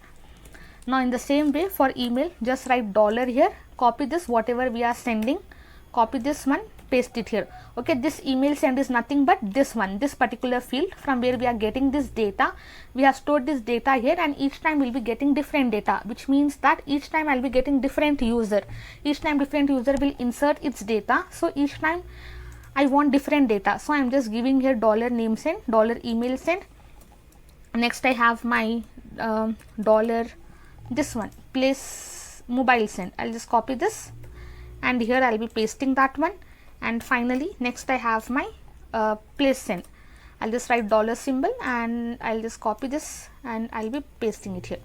Now in the same way for email, just write dollar here, copy this whatever we are sending, copy this one, paste it here. Okay, this email send is nothing but this one, this particular field from where we are getting this data. We have stored this data here, and each time we'll be getting different data, which means that each time I'll be getting different user. Each time different user will insert its data. So each time I want different data. So I'm just giving here $name send, $email send. Next I have my dollar, this one, place mobile send. I'll just copy this, and here I'll be pasting that one. And finally next I have my place send. I'll just write dollar symbol, and I'll just copy this and I'll be pasting it here.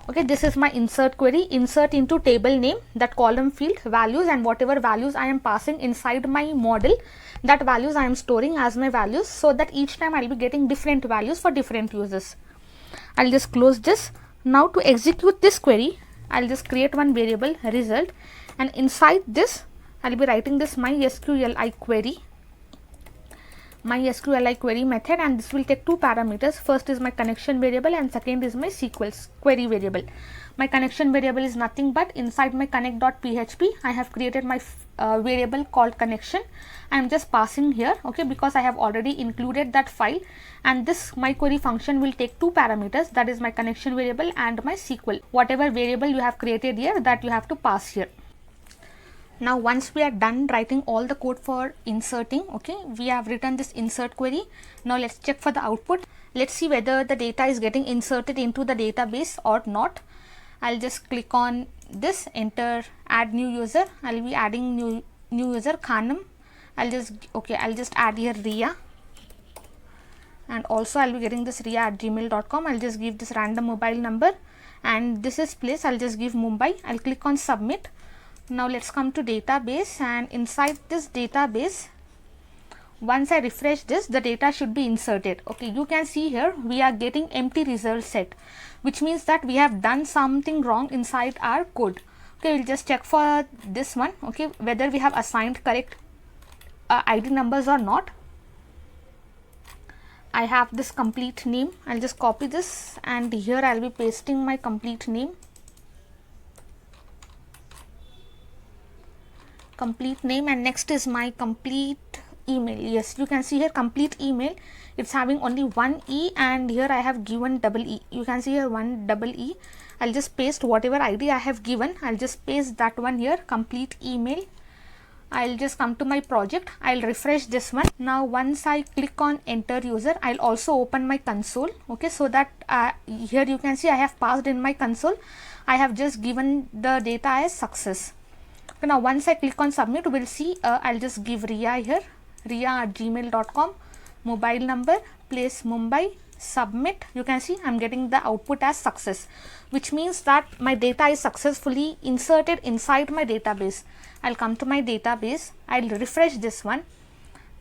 Okay, this is my insert query. Insert into table name, that column field, values, and whatever values I am passing inside my model, that values I am storing as my values, so that each time I'll be getting different values for different users. I'll just close this. Now to execute this query, I'll just create one variable result, and inside this I'll be writing this MySQLi query method, and this will take two parameters. First is my connection variable, and second is my SQL query variable. My connection variable is nothing but inside my connect.php I have created my variable called connection. I am just passing here, okay, because I have already included that file, and this my query function will take two parameters, that is my connection variable and my SQL. Whatever variable you have created here, that you have to pass here. Now once we are done writing all the code for inserting, okay, we have written this insert query. Now let's check for the output. Let's see whether the data is getting inserted into the database or not. I'll just click on this, enter add new user. I'll be adding new user Khanam. I'll just add here Ria, and also I'll be getting this ria@gmail.com. I'll just give this random mobile number, and this is place. I'll just give Mumbai. I'll click on submit. Now let's come to database, and inside this database, once I refresh this, the data should be inserted. Okay, you can see here we are getting empty result set, which means that we have done something wrong inside our code. Okay, we'll just check for this one, okay, whether we have assigned correct ID numbers or not. I have this complete name. I'll just copy this, and here I'll be pasting my complete name. And next is my complete email. Yes, you can see here complete email, it's having only one E, and here I have given double E. You can see here one double E. I'll just paste whatever ID I have given. I'll just paste that one here, complete email. I'll just come to my project. I'll refresh this one. Now once I click on enter user, I'll also open my console, okay, so that here you can see I have passed in my console. I have just given the data as success. Okay, now once I click on submit, we'll see I'll just give Ria here, ria@gmail.com, mobile number, place Mumbai, submit. You can see I'm getting the output as success, which means that my data is successfully inserted inside my database. I'll come to my database, I'll refresh this one.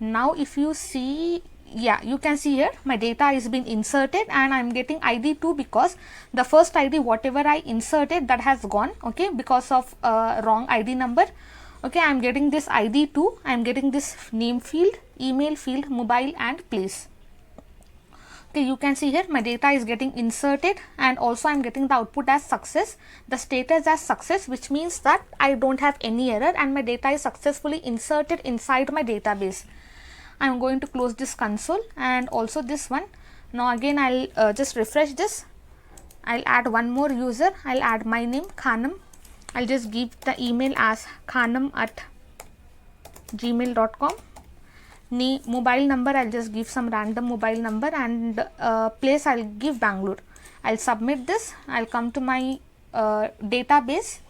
Now if you see, yeah, you can see here my data is been inserted, and I'm getting ID 2 because the first ID whatever I inserted, that has gone, okay, because of wrong ID number. Okay, I'm getting this ID 2, I'm getting this name field, email field, mobile, and place. Okay, you can see here my data is getting inserted, and also I'm getting the output as success, the status as success, which means that I don't have any error and my data is successfully inserted inside my database. I'm going to close this console and also this one. Now again I'll just refresh this. I'll add one more user. I'll add my name Khanam. I'll just give the email as khanam@gmail.com. Mobile number, I'll just give some random mobile number, and place I'll give Bangalore. I'll submit this. I'll come to my database.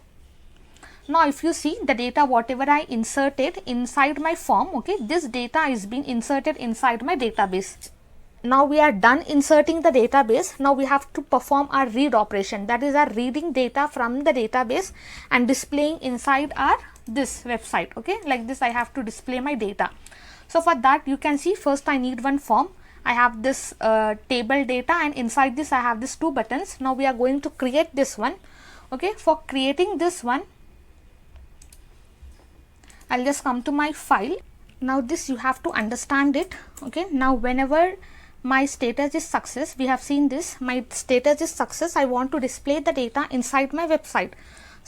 Now if you see the data whatever I inserted inside my form, okay, this data is being inserted inside my database. Now we are done inserting the database. Now we have to perform our read operation, that is our reading data from the database and displaying inside our this website. Okay, like this I have to display my data. So for that you can see first I need one form. I have this table data, and inside this I have these two buttons. Now we are going to create this one. Okay, for creating this one I'll just come to my file. Now this you have to understand it. Okay, now whenever my status is success, we have seen this, my status is success, I want to display the data inside my website.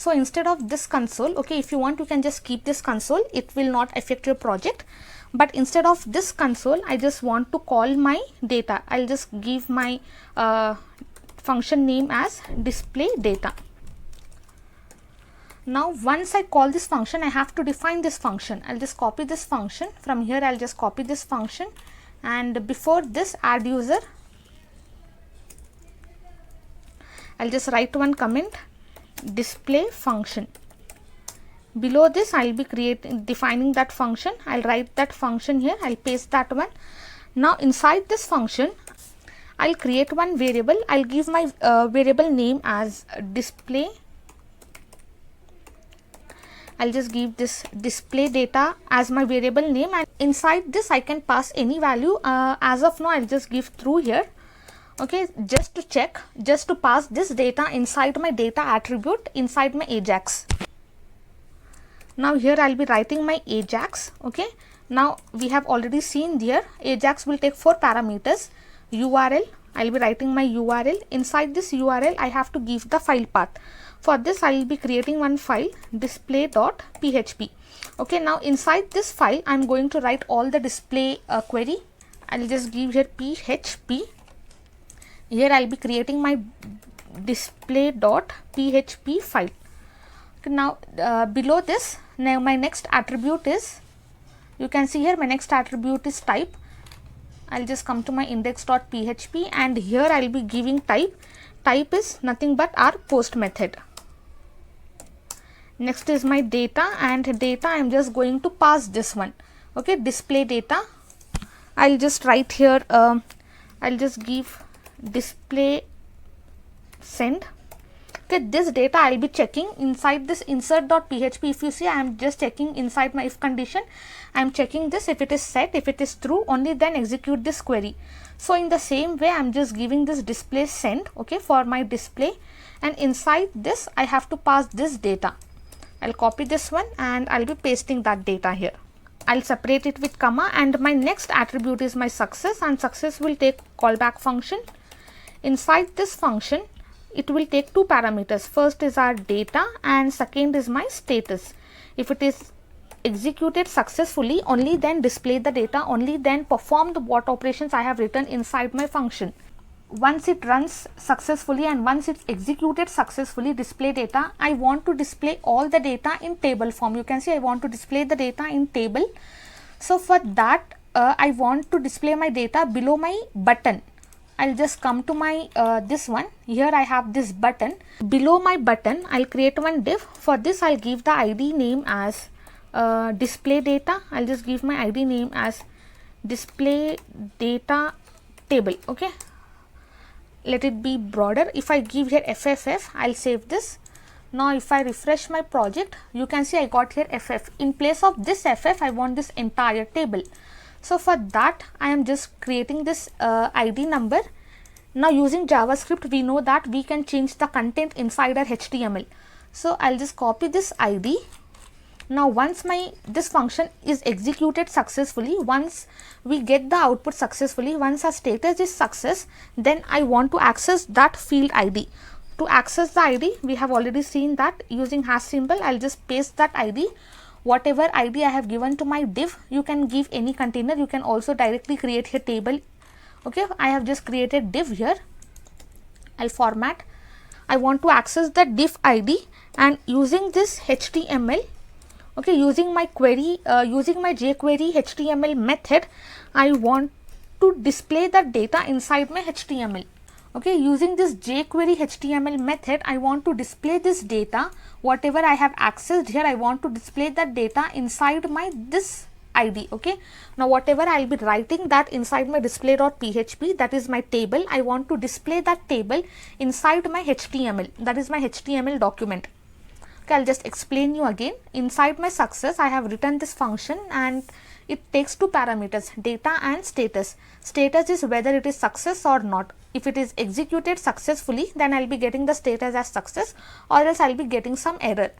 So instead of this console, okay, if you want you can just keep this console, it will not affect your project. But instead of this console, I just want to call my data. I'll just give my function name as display data. Now once I call this function, I have to define this function. I'll just copy this function from here. I'll just copy this function, and before this add user, I'll just write one comment, display function. Below this I'll be defining that function. I'll write that function here. I'll paste that one. Now inside this function, I'll create one variable. I'll give my variable name as display. I'll just give this display data as my variable name, and inside this I can pass any value. As of now I'll just give true here. Okay, just to check, just to pass this data inside my data attribute inside my Ajax. Now here I'll be writing my Ajax. Okay, now we have already seen there Ajax will take 4 parameters. URL, I'll be writing my URL. Inside this URL I have to give the file path. For this I will be creating one file, display.php. Okay, now inside this file I'm going to write all the display query. I'll just give here php. Here I'll be creating my display.php file. Okay, now below this, now my next attribute is, you can see here my next attribute is type. I'll just come to my index.php, and here I'll be giving type. Type is nothing but our post method. Next is my data, and data I'm just going to pass this one. Okay, display data. I'll just write here, I'll just give display send. Okay, this data I'll be checking inside this insert.php. If you see, I am just checking inside my if condition. I am checking this. If it is set, if it is true, only then execute this query. So in the same way, I am just giving this display send, okay, for my display, and inside this I have to pass this data. I'll copy this one and I'll be pasting that data here. I'll separate it with comma, and my next attribute is my success, and success will take callback function. Inside this function, it will take 2 parameters. First is our data and second is my status. If it is executed successfully, only then display the data, only then perform the what operations I have written inside my function. Once it runs successfully and once it's executed successfully, display data, I want to display all the data in table form. You can see I want to display the data in table. So for that I want to display my data below my button. I'll just come to my this one. Here I have this button. Below my button I'll create one div. For this I'll give the ID name as display data. I'll just give my ID name as display data table. Okay, let it be broader. If I give here FFF, I'll save this. Now if I refresh my project, you can see I got here FF. In place of this FF, I want this entire table. So for that I am just creating this ID number. Now using JavaScript, we know that we can change the content inside our HTML. So I'll just copy this ID. Now once this function is executed successfully, once we get the output successfully, once our status is success, then I want to access that field ID. To access the ID, we have already seen that using hash symbol. I'll just paste that ID. Whatever ID I have given to my div, you can give any container. You can also directly create a table. Okay, I have just created div here. I'll format. I want to access the div ID, and using this HTML, okay, using my query, using my jQuery HTML method, I want to display the data inside my HTML. Okay, using this jQuery HTML method, I want to display this data. Whatever I have accessed here, I want to display that data inside my this ID. Okay, now whatever I'll be writing that inside my display.php, that is my table. I want to display that table inside my HTML. That is my HTML document. Okay, I'll just explain you again. Inside my success, I have written this function, and it takes 2 parameters, data and status. Status is whether it is success or not. If it is executed successfully, then I'll be getting the status as success, or else I'll be getting some error.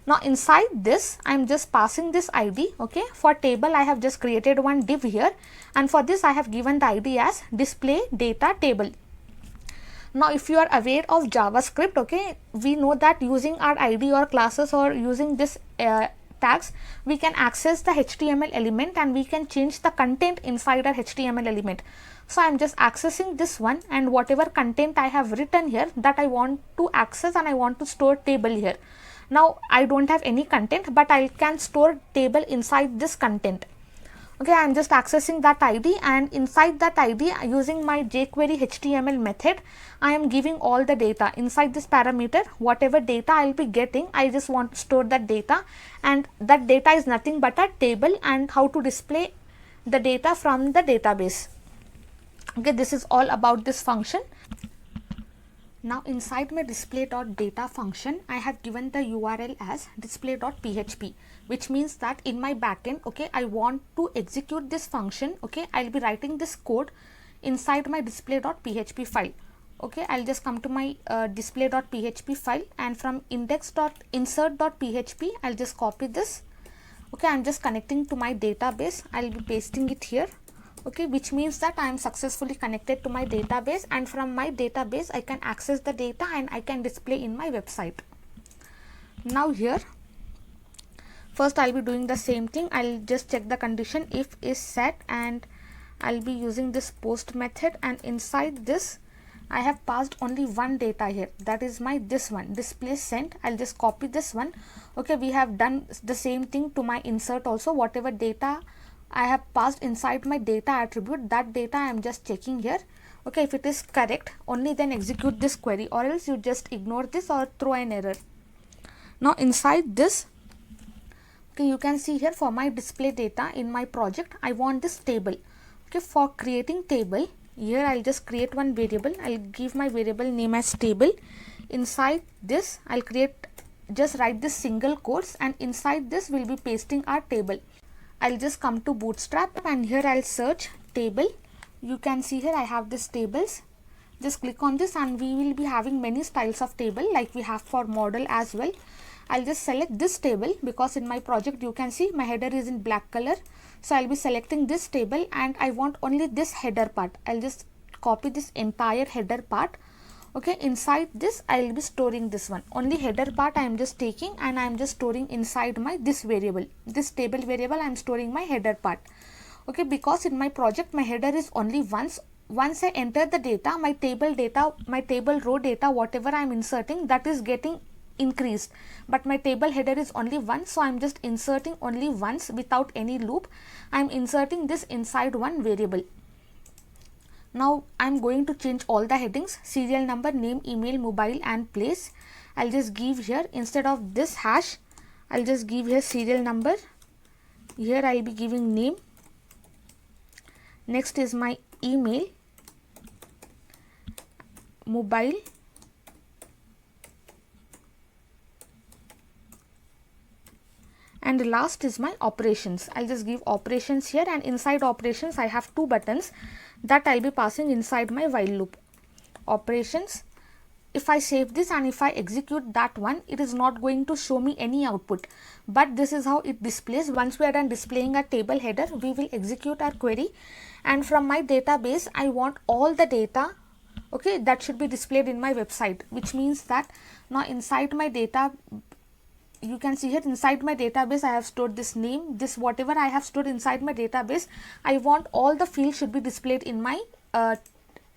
Now inside this, I'm just passing this ID. Okay, for table I have just created one div here, and for this I have given the ID as display data table. Now if you are aware of JavaScript, okay, we know that using our ID or classes or using this tags, we can access the HTML element and we can change the content inside our HTML element. So I am just accessing this one, and whatever content I have written here, that I want to access, and I want to store table here. Now I don't have any content, but I can store table inside this content. Okay, I am just accessing that ID, and inside that ID, using my jQuery HTML method, I am giving all the data inside this parameter. Whatever data I will be getting, I just want to store that data, and that data is nothing but a table, and how to display the data from the database. Okay, this is all about this function. Now inside my display.data function, I have given the URL as display.php, which means that in my backend, okay, I want to execute this function. Okay, I'll be writing this code inside my display.php file. Okay, I'll just come to my display.php file, and from index.insert.php, I'll just copy this. Okay, I'm just connecting to my database. I'll be pasting it here. Okay, which means that I am successfully connected to my database, and from my database I can access the data and I can display in my website. Now here, first I'll be doing the same thing. I'll just check the condition if is set, and I'll be using this post method, and inside this I have passed only one data here, that is my this one, display sent. I'll just copy this one. Okay, we have done the same thing to my insert also. Whatever data I have passed inside my data attribute, that data I am just checking here. Okay, if it is correct, only then execute this query, or else you just ignore this or throw an error. Now inside this, okay, you can see here for my display data in my project, I want this table. Okay, for creating table, here I'll just create one variable. I'll give my variable name as table. Inside this, I'll just write this single quotes, and inside this we'll be pasting our table. I'll just come to Bootstrap, and here I'll search table. You can see here I have this tables. Just click on this, and we will be having many styles of table like we have for model as well. I'll just select this table because in my project you can see my header is in black color. So I'll be selecting this table, and I want only this header part. I'll just copy this entire header part. Okay, inside this I'll be storing this one. Only header part I am just taking, and I am just storing inside my this variable, this table variable. I am storing my header part. Okay, because in my project my header is only once I enter the data, my table row data, whatever I am inserting, that is getting increased, but my table header is only once, so I am just inserting only once without any loop. I am inserting this inside one variable. Now I am going to change all the headings: serial number, name, email, mobile, and place. I'll just give here, instead of this hash, I'll just give here serial number. Here I'll be giving name. Next is my email, mobile, and last is my operations. I'll just give operations here, and inside operations I have two buttons that I'll be passing inside my while loop. Operations, if I save this and if I execute that one, it is not going to show me any output, but this is how it displays. Once we are done displaying a table header, we will execute our query, and from my database I want all the data, okay, that should be displayed in my website, which means that now inside my data, you can see here inside my database I have stored this name, this whatever I have stored inside my database, I want all the fields should be displayed in my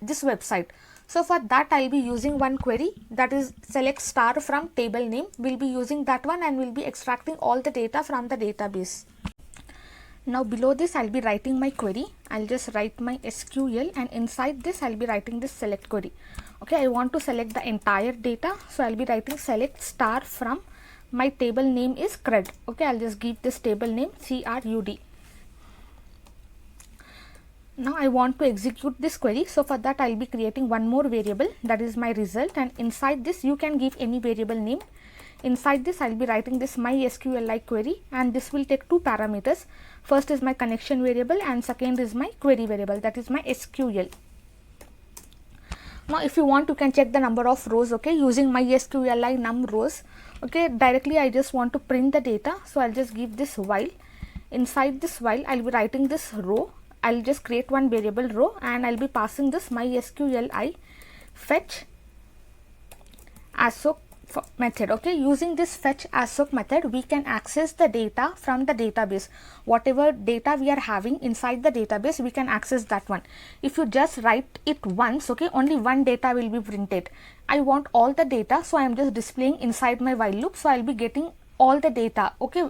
this website. So for that I'll be using one query, that is select star from table name. We'll be using that one, and we'll be extracting all the data from the database. Now below this I'll be writing my query. I'll just write my SQL, and inside this I'll be writing this select query. Okay, I want to select the entire data, so I'll be writing select star from, my table name is CRUD. Okay, I'll just give this table name CRUD. Now I want to execute this query, so for that I'll be creating one more variable, that is my result, and inside this you can give any variable name. Inside this I'll be writing this MySQLi query, and this will take two parameters. First is my connection variable, and second is my query variable, that is my SQL. Now if you want, you can check the number of rows, okay, using MySQLi num rows. Okay, directly I just want to print the data, so I'll just give this while. Inside this while I'll be writing this row. I'll just create one variable row, and I'll be passing this MySQLi fetch ASOC method. Okay, using this fetch ASOC method, we can access the data from the database. Whatever data we are having inside the database, we can access that one. If you just write it once, okay, only one data will be printed. I want all the data, so I am just displaying inside my while loop. So I will be getting all the data, okay,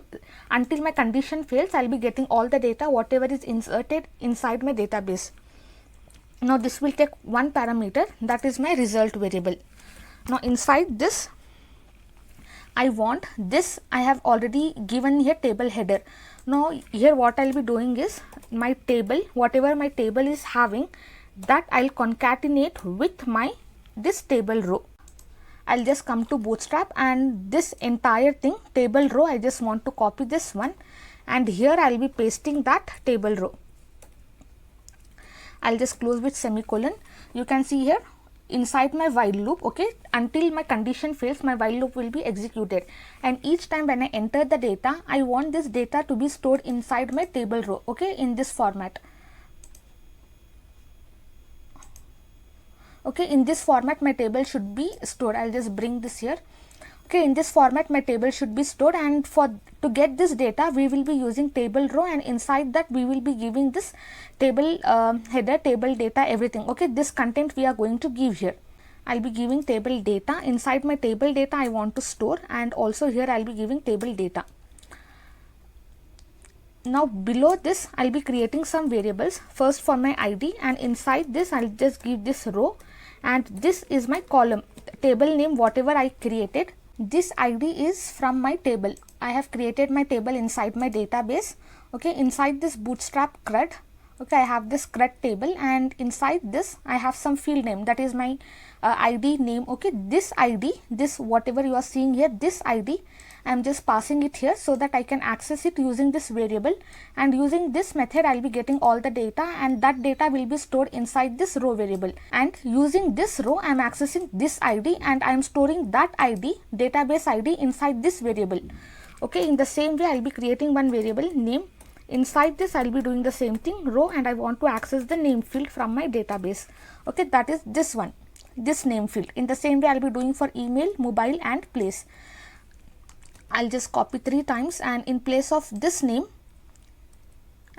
until my condition fails. I will be getting all the data whatever is inserted inside my database. Now this will take one parameter, that is my result variable. Now inside this, I want this, I have already given here table header. Now here what I will be doing is, my table, whatever my table is having, that I will concatenate with my this table row. I will just come to Bootstrap, and this entire thing, table row, I just want to copy this one, and here I will be pasting that table row. I will just close with semicolon. You can see here inside my while loop, okay, until my condition fails, my while loop will be executed, and each time when I enter the data, I want this data to be stored inside my table row, okay, in this format. Okay, in this format my table should be stored. I'll just bring this here. Okay, in this format my table should be stored, and to get this data we will be using table row, and inside that we will be giving this table header, table data, everything. Okay, this content we are going to give here. I'll be giving table data. Inside my table data I want to store, and also here I'll be giving table data. Now below this I'll be creating some variables, first for my ID, and inside this I'll just give this row, and this is my column, table name whatever I created. This ID is from my table. I have created my table inside my database. Okay, inside this Bootstrap CRUD, okay, I have this CRUD table, and inside this I have some field name, that is my ID name. Okay, this ID, this whatever you are seeing here, this ID, I am just passing it here so that I can access it using this variable, and using this method I will be getting all the data, and that data will be stored inside this row variable, and using this row I am accessing this ID, and I am storing that ID, database ID, inside this variable. Okay, in the same way I will be creating one variable name. Inside this I will be doing the same thing, row, and I want to access the name field from my database. Okay, that is this one, this name field. In the same way I will be doing for email, mobile, and place. I'll just copy 3 times, and in place of this name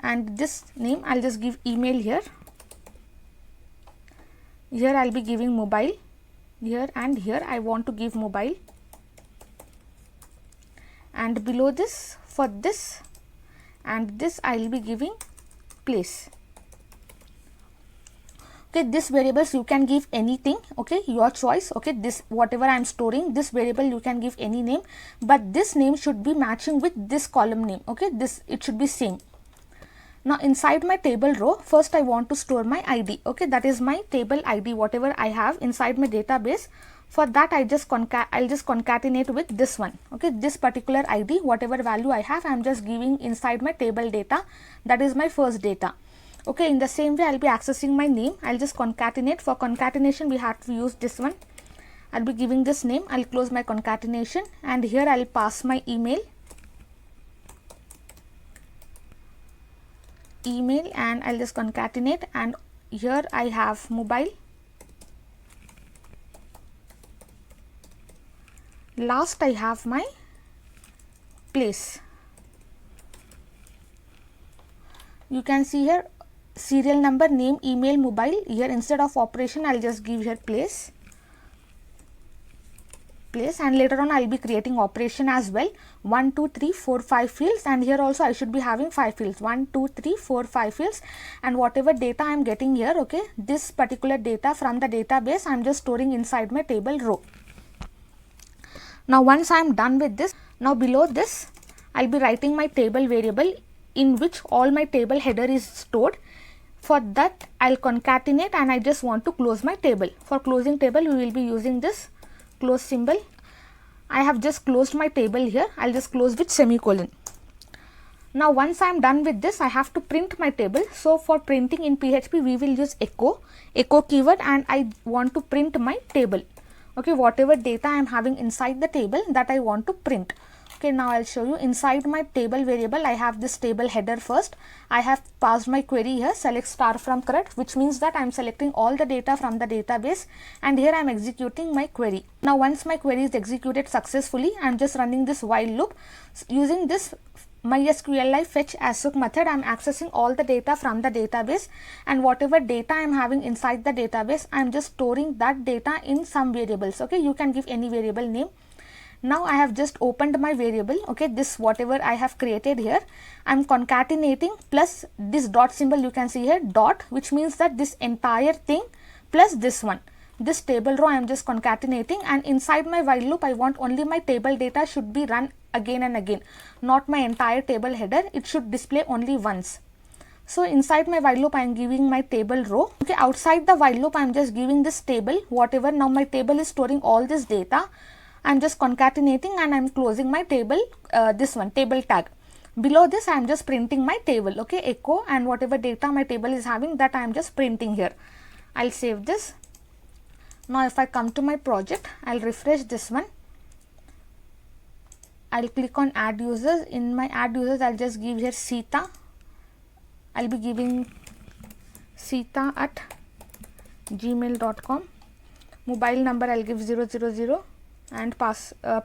and this name I'll just give email here. Here I'll be giving mobile here, and here I want to give mobile, and below this for this and this I'll be giving place. Okay, this variables you can give anything, okay, your choice. Okay, this whatever I am storing, this variable you can give any name, but this name should be matching with this column name. Okay, this it should be same. Now inside my table row, first I want to store my ID. Okay, that is my table ID, whatever I have inside my database. For that I'll just concatenate with this one. Okay, this particular ID, whatever value I have, I am just giving inside my table data, that is my first data. Okay, in the same way I'll be accessing my name. I'll just concatenate. For concatenation we have to use this one. I'll be giving this name. I'll close my concatenation, and here I'll pass my email, and I'll just concatenate, and here I have mobile. Last I have my place. You can see here serial number, name, email, mobile. Here instead of operation I'll just give here place, and later on I'll be creating operation as well. 1 2 3 4 5 fields, and here also I should be having 5 fields, 1 2 3 4 5 fields, and whatever data I am getting here, okay, this particular data from the database I am just storing inside my table row. Now once I am done with this, now below this I'll be writing my table variable in which all my table header is stored. For that I'll concatenate, and I just want to close my table. For closing table we will be using this close symbol. I have just closed my table here. I'll just close with semicolon. Now once I am done with this, I have to print my table. So for printing in PHP we will use echo keyword, and I want to print my table. Okay, whatever data I am having inside the table, that I want to print. Okay, now I'll show you. Inside my table variable, I have this table header first. I have passed my query here, select star from CRUD, which means that I'm selecting all the data from the database, and here I'm executing my query. Now once my query is executed successfully, I'm just running this while loop. Using this MySQLi fetch ASOC method, I'm accessing all the data from the database, and whatever data I'm having inside the database, I'm just storing that data in some variables. Okay, you can give any variable name. Now I have just opened my variable. Okay, this whatever I have created here, I'm concatenating plus this dot symbol you can see here, dot, which means that this entire thing plus this one, this table row, I am just concatenating, and inside my while loop I want only my table data should be run again and again, not my entire table header. It should display only once. So inside my while loop I am giving my table row. Okay, outside the while loop I am just giving this table, whatever. Now my table is storing all this data. I am just concatenating and I am closing my table, this one, table tag. Below this I am just printing my table. Okay, echo, and whatever data my table is having, that I am just printing here. I'll save this. Now if I come to my project, I'll refresh this one. I'll click on add users. In my add users, I'll just give here Sita. I'll be giving sita@gmail.com. Mobile number I'll give 000, and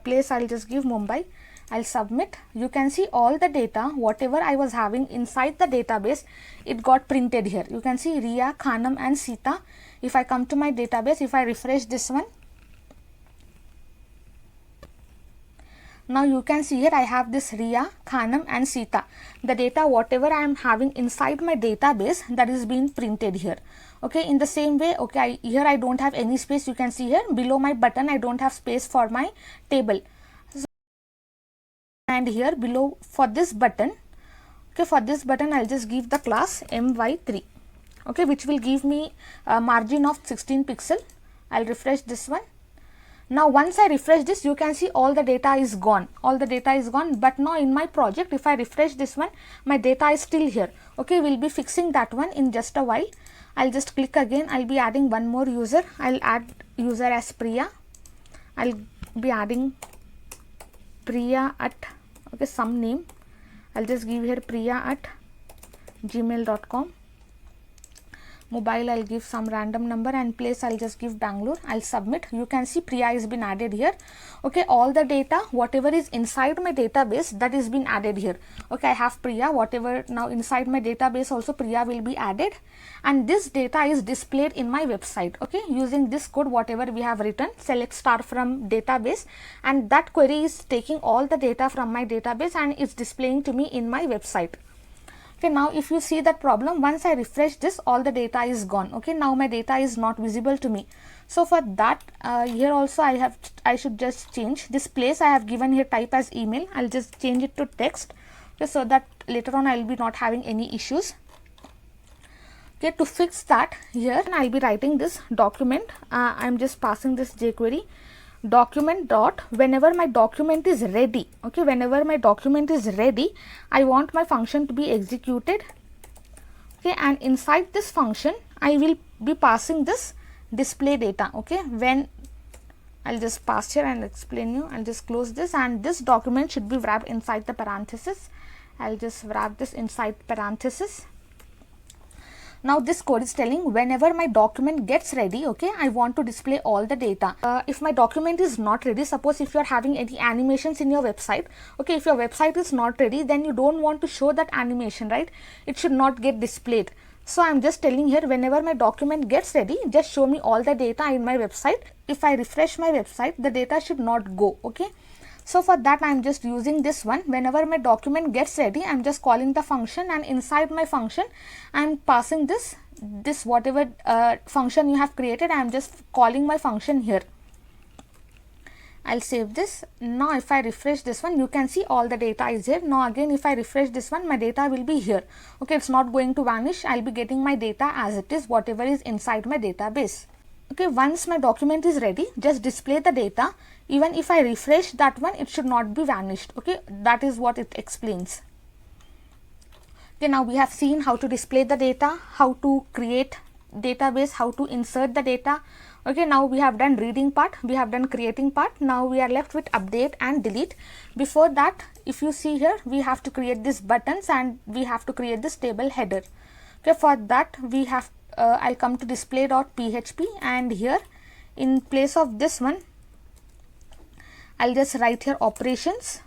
place I'll just give Mumbai. I'll submit. You can see all the data, whatever I was having inside the database, it got printed here. You can see Riya, Khanam and Sita. If I come to my database, if I refresh this one, now you can see here I have this Riya, Khanam and Sita. The data whatever I am having inside my database, that is being printed here. Okay, in the same way, okay, here I don't have any space. You can see here below my button I don't have space for my table. So, and here below for this button, okay, for this button I'll just give the class my3, okay, which will give me a margin of 16 pixel. I'll refresh this one. Now once I refresh this, you can see all the data is gone. All the data is gone. But now in my project, if I refresh this one, my data is still here. Okay, we'll be fixing that one in just a while. I'll just click again. I'll be adding one more user. I'll add user as Priya. I'll be adding Priya at, okay, some name. I'll just give here priya@gmail.com. Mobile I'll give some random number, and place I'll just give Bangalore. I'll submit. You can see Priya has been added here. Okay, all the data whatever is inside my database, that is been added here. Okay, I have Priya, whatever now inside my database also Priya will be added, and this data is displayed in my website. Okay, using this code whatever we have written, select star from database, and that query is taking all the data from my database and it's displaying to me in my website. Okay, now if you see that problem, once I refresh this, all the data is gone. Okay, now my data is not visible to me. So for that, here also I should just change this place. I have given here type as email. I'll just change it to text. Okay, so that later on I'll be not having any issues. Okay, to fix that, here I'll be writing this document. I'm just passing this jQuery document dot, whenever my document is ready. Okay, whenever my document is ready, I want my function to be executed. Okay, and inside this function I will be passing this display data. Okay, when I'll just pass here and explain you. I'll just close this, and this document should be wrapped inside the parenthesis. I'll just wrap this inside parenthesis. Now this code is telling whenever my document gets ready, okay, I want to display all the data. If my document is not ready, suppose if you are having any animations in your website, okay, if your website is not ready, then you don't want to show that animation, right? It should not get displayed. So I'm just telling here, whenever my document gets ready, just show me all the data in my website. If I refresh my website, the data should not go. Okay, so for that I'm just using this one. Whenever my document gets ready, I'm just calling the function, and inside my function I'm passing this whatever function you have created. I'm just calling my function here. I'll save this. Now if I refresh this one, you can see all the data is here. Now again if I refresh this one, my data will be here. Okay, it's not going to vanish. I'll be getting my data as it is, whatever is inside my database. Okay, once my document is ready, just display the data. Even if I refresh that one, it should not be vanished. Okay, that is what it explains. Okay, now we have seen how to display the data, how to create database, how to insert the data. Okay, now we have done reading part, we have done creating part. Now we are left with update and delete. Before that, if you see here, we have to create these buttons and we have to create this table header. Okay, for that we have I'll come to display.php, and here in place of this one I'll just write here operations,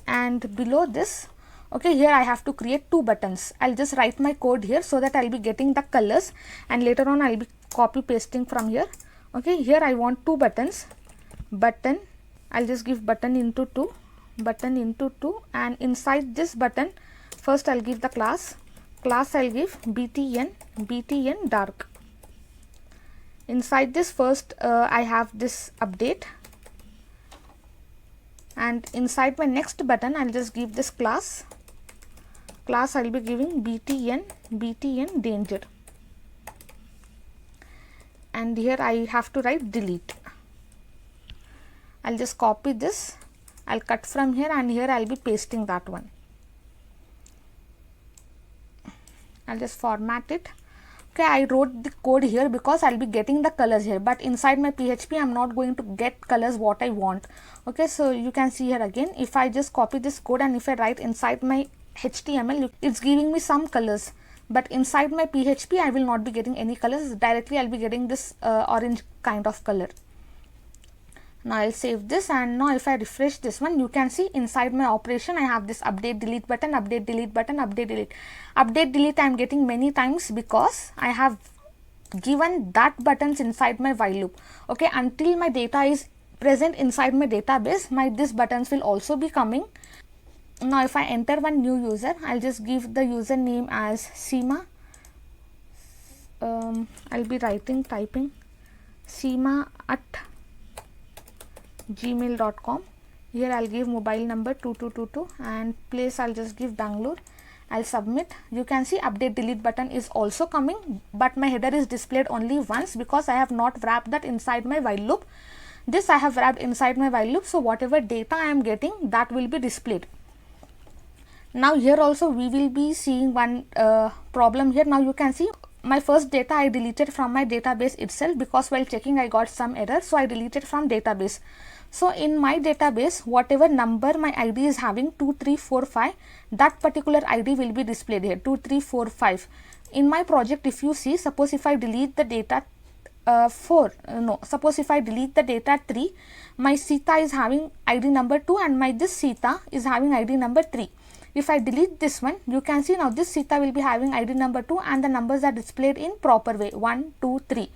and below this, okay, here I have to create two buttons. I'll just write my code here so that I'll be getting the colors, and later on I'll be copy pasting from here. Okay, here I want two buttons, button, I'll just give button into 2, and inside this button first I'll give the class I'll give btn dark. Inside this first I have this update, and inside my next button I'll just give this class I'll be giving btn danger, and here I have to write delete. I'll just copy this, I'll cut from here, and here I'll be pasting that one. I'll just format it. Okay, I wrote the code here because I'll be getting the colors here, but inside my PHP I'm not going to get colors what I want. Okay, so you can see here again, if I just copy this code and if I write inside my HTML, it's giving me some colors, but inside my PHP I will not be getting any colors. Directly I'll be getting this orange kind of color. Now I'll save this, and now if I refresh this one, you can see inside my operation I have this update delete button, update delete button, update delete. Update delete I am getting many times because I have given that buttons inside my while loop. Okay, until my data is present inside my database, these buttons will also be coming. Now if I enter one new user, I'll just give the username as Seema. I'll be typing Seema at gmail.com. Here I'll give mobile number 2222 and place I'll just give Bangalore. I'll submit. You can see update delete button is also coming, but my header is displayed only once because I have not wrapped that inside my while loop. This I have wrapped inside my while loop, so whatever data I am getting, that will be displayed. Now here also we will be seeing one problem here. Now you can see my first data I deleted from my database itself because while checking I got some error, so I deleted from database. So in my database, whatever number my ID is having 2345, that particular ID will be displayed here 2345. In my project, if you see, suppose if I delete the data suppose if I delete the data 3, my Sita is having ID number 2 and my this Sita is having ID number 3. If I delete this one, you can see now this Sita will be having ID number 2 and the numbers are displayed in proper way 1, 2, 3.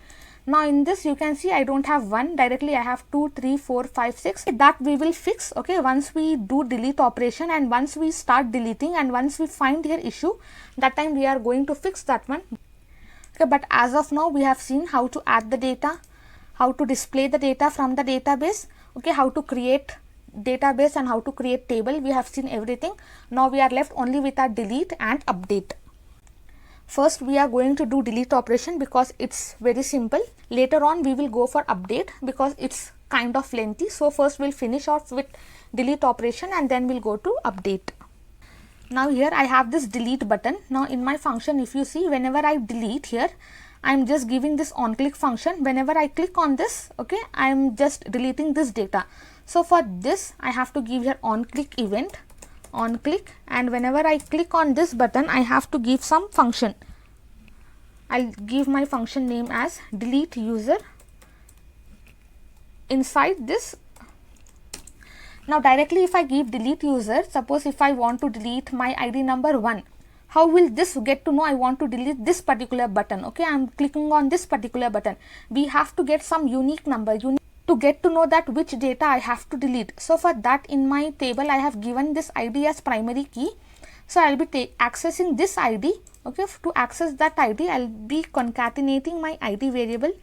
Now in this you can see I don't have 1 directly, I have 2, 3, 4, 5, 6. That we will fix, okay, once we do delete operation and once we start deleting and once we find here issue, that time we are going to fix that one. Okay, but as of now we have seen how to add the data, how to display the data from the database, okay, how to create database and how to create table. We have seen everything. Now we are left only with our delete and update. First we are going to do delete operation because it's very simple. Later on we will go for update because it's kind of lengthy. So first we'll finish off with delete operation and then we'll go to update. Now here I have this delete button. Now in my function, if you see, whenever I delete here, I'm just giving this on click function. Whenever I click on this, okay, I'm just deleting this data. So for this I have to give here on click event, on click, and whenever I click on this button I have to give some function. I'll give my function name as delete user. Inside this, now directly if I give delete user, suppose if I want to delete my ID number 1, how will this get to know I want to delete this particular button? Okay, I'm clicking on this particular button. We have to get some unique number to get to know that which data I have to delete. So for that, in my table I have given this ID as primary key. So I'll be accessing this ID. Okay, to access that ID I'll be concatenating my ID variable.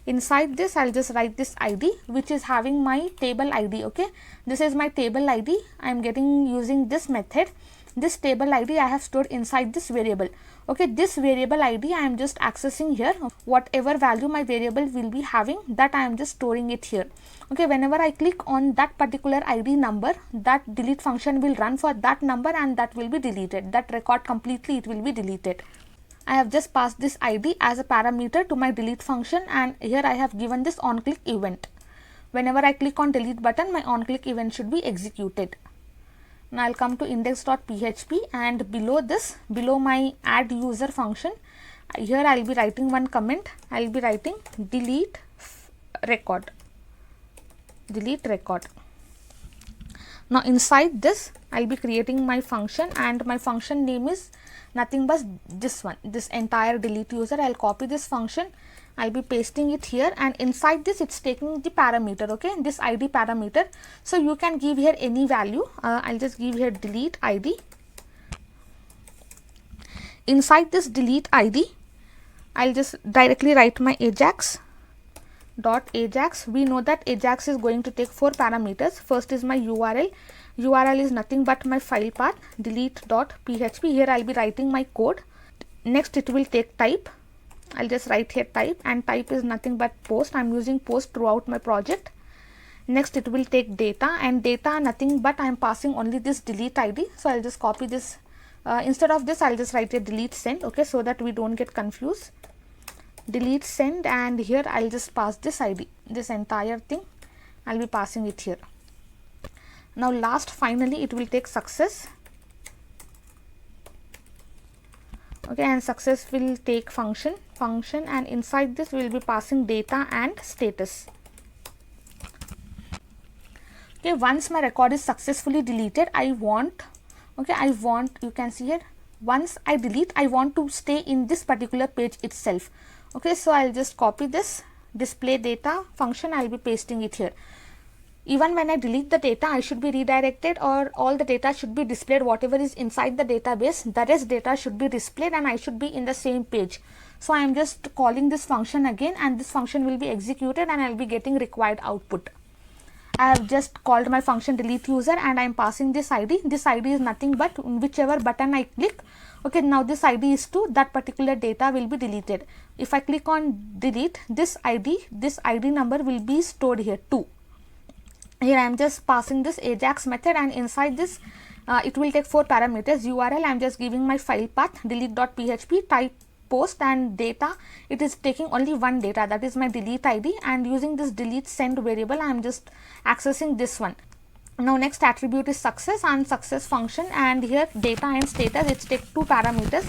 Inside this I'll just write this ID which is having my table ID. Okay, this is my table ID. I am getting using this method. This table ID I have stored inside this variable. Okay, this variable ID I am just accessing here. Whatever value my variable will be having, that I am just storing it here. Okay, whenever I click on that particular ID number, that delete function will run for that number and that will be deleted. That record completely it will be deleted. I have just passed this ID as a parameter to my delete function, and here I have given this on click event. Whenever I click on delete button, my on click event should be executed. Now I'll come to index.php, and below this, below my add user function, here I'll be writing one comment. I'll be writing delete record. Delete record. Now inside this, I'll be creating my function, and my function name is nothing but this one, this entire delete user. I'll copy this function, I'll be pasting it here, and inside this it's taking the parameter, okay, this ID parameter. So you can give here any value. I'll just give here delete ID. Inside this delete ID, I'll just directly write my Ajax dot Ajax. We know that Ajax is going to take 4 parameters. First is my URL. URL is nothing but my file path, delete.php. Here I'll be writing my code. Next it will take type. I'll just write here type, and type is nothing but post. I'm using post throughout my project. Next it will take data, and data nothing but I'm passing only this delete ID. So I'll just copy this. Instead of this, I'll just write a delete send, okay, so that we don't get confused. Delete send, and here I'll just pass this ID, this entire thing I'll be passing it here. Now last, finally it will take success, okay, and success will take function, and inside this we will be passing data and status. Okay, once my record is successfully deleted, you can see here, once I delete, I want to stay in this particular page itself. Okay, so I'll just copy this display data function, I'll be pasting it here. Even when I delete the data, I should be redirected, or all the data should be displayed, whatever is inside the database, the rest data should be displayed, and I should be in the same page. So I am just calling this function again, and this function will be executed, and I'll be getting required output. I have just called my function delete user, and I am passing this ID. This ID is nothing but whichever button I click. Okay, now this ID is 2, that particular data will be deleted. If I click on delete, this ID number will be stored here 2. Here I am just passing this Ajax method, and inside this it will take 4 parameters. URL, I am just giving my file path, delete.php, type post, and data, it is taking only one data, that is my delete ID, and using this delete send variable I am just accessing this one. Now next attribute is success and success function, and here data and status, it's take 2 parameters,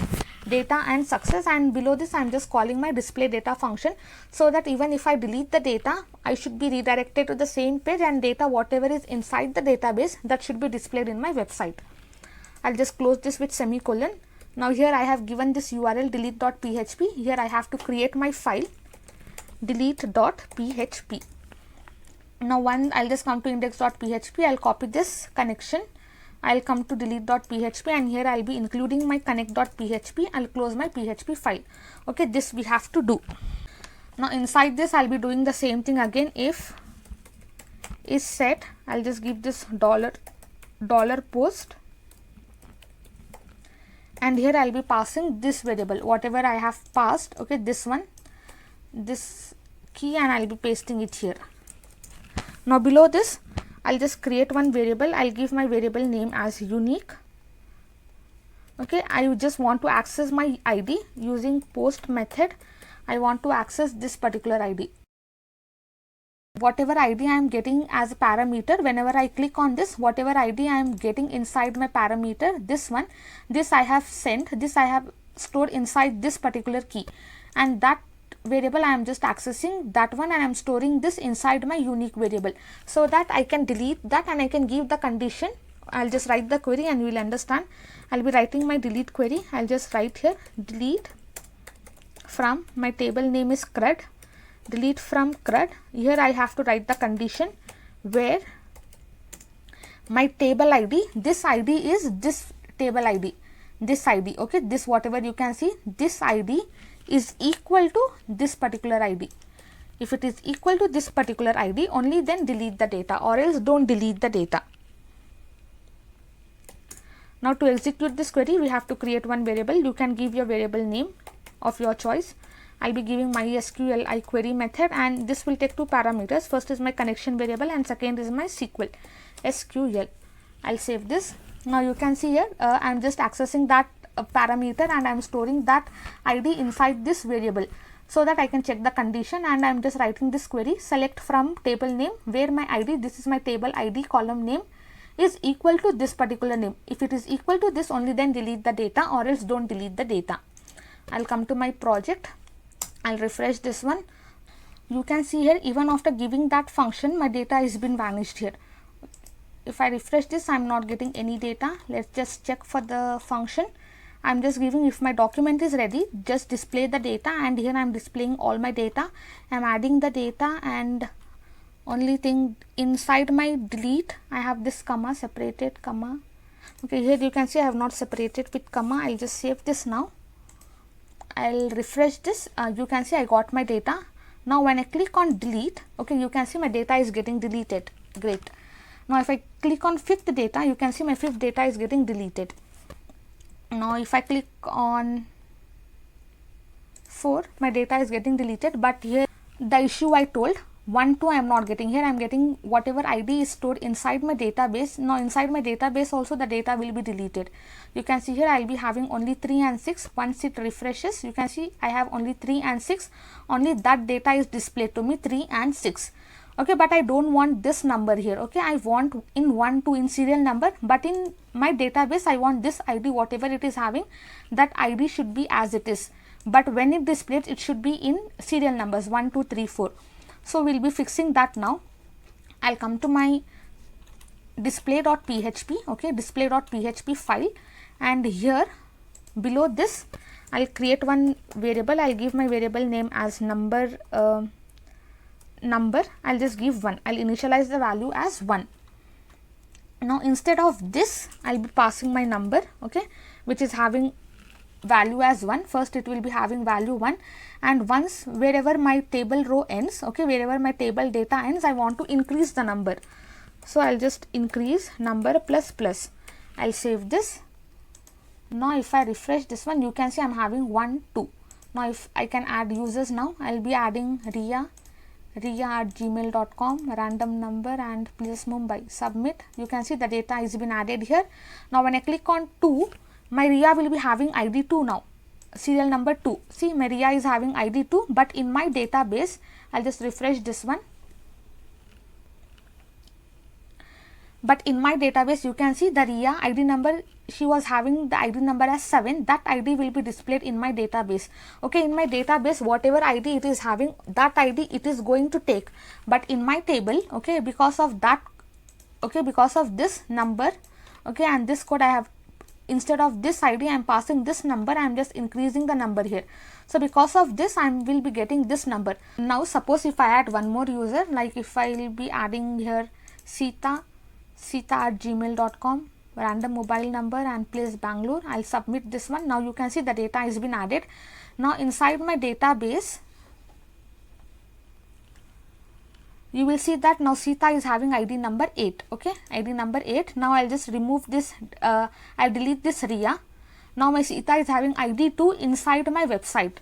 data and success, and below this I am just calling my display data function, so that even if I delete the data, I should be redirected to the same page, and data whatever is inside the database, that should be displayed in my website. I'll just close this with semicolon. Now here I have given this URL delete.php. Here I have to create my file delete.php. Now I'll just come to index.php, I'll copy this connection, I'll come to delete.php, and here I'll be including my connect.php. I'll close my PHP file. Okay, this we have to do. Now inside this I'll be doing the same thing again. If is set, I'll just give this $post, and here I'll be passing this variable, whatever I have passed, okay, this one, this key, and I'll be pasting it here. Now below this, I'll just create one variable. I'll give my variable name as unique. Okay, I just want to access my ID using post method. I want to access this particular ID. Whatever ID I am getting as a parameter, whenever I click on this, whatever ID I am getting inside my parameter, this one, this I have sent, this I have stored inside this particular key, and that variable I am just accessing that one, and I am storing this inside my unique variable, so that I can delete that and I can give the condition. I'll just write the query and you will understand. I'll be writing my delete query. I'll just write here delete from, my table name is CRUD, delete from CRUD. Here I have to write the condition where my table ID, this ID is this table ID, this ID, okay, this whatever you can see, this ID is equal to this particular ID. If it is equal to this particular ID, only then delete the data, or else don't delete the data. Now to execute this query, we have to create one variable. You can give your variable name of your choice. I'll be giving MySQL iQuery method, and this will take 2 parameters. First is my connection variable, and second is my SQL. I'll save this. Now you can see here, I'm just accessing that parameter and I am storing that ID inside this variable, so that I can check the condition. And I am just writing this query, select from table name where my ID, this is my table ID, column name is equal to this particular name. If it is equal to this, only then delete the data, or else don't delete the data. I'll come to my project, I'll refresh this one. You can see here, even after giving that function, my data has been vanished here. If I refresh this, I'm not getting any data. Let's just check for the function. I'm just giving, if my document is ready, just display the data, and here I'm displaying all my data. I'm adding the data, and only thing inside my delete, I have this comma, separated comma. Okay, here you can see I have not separated with comma. I'll just save this now. I'll refresh this. You can see I got my data. Now when I click on delete, okay, you can see my data is getting deleted. Great. Now if I click on fifth data, you can see my fifth data is getting deleted. Now if I click on 4, my data is getting deleted, but here the issue I told, 1, 2 I am not getting. Here I am getting whatever ID is stored inside my database. Now inside my database also the data will be deleted. You can see here I will be having only 3 and 6. Once it refreshes, you can see I have only 3 and 6. Only that data is displayed to me, 3 and 6. Okay, but I don't want this number here. Okay, I want in 1, 2 in serial number, but in my database I want this ID, whatever it is having, that ID should be as it is. But when it displays, it should be in serial numbers 1, 2, 3, 4. So we'll be fixing that now. I'll come to my display.php, okay, display.php file, and here below this I'll create one variable. I'll give my variable name as number. I'll just give 1. I'll initialize the value as 1. Now instead of this, I'll be passing my number, okay, which is having value as 1. First it will be having value 1, and once wherever my table row ends, okay, wherever my table data ends, I want to increase the number. So I'll just increase number plus plus. I'll save this. Now if I refresh this one, you can see I'm having 1, 2. Now if I can add users now, I'll be adding ria@gmail.com, random number, and place Mumbai. Submit. You can see the data has been added here. Now when I click on 2, my Ria will be having ID 2 now, serial number 2. See, my Ria is having ID 2, but in my database, I'll just refresh this one. But in my database, you can see the Ria ID number, she was having the ID number as 7. That ID will be displayed in my database. Okay, in my database, whatever ID it is having, that ID it is going to take. But in my table, okay, because of that, okay, because of this number, okay, and this code I have, instead of this ID I am passing this number, I am just increasing the number here. So because of this, I will be getting this number. Now suppose if I add one more user, like if I will be adding here Sita@gmail.com, random mobile number, and place Bangalore. I'll submit this one. Now you can see the data has been added. Now inside my database, you will see that now Sita is having ID number 8. Okay, ID number 8. Now I'll just remove this, I'll delete this Ria. Now my Sita is having ID 2 inside my website.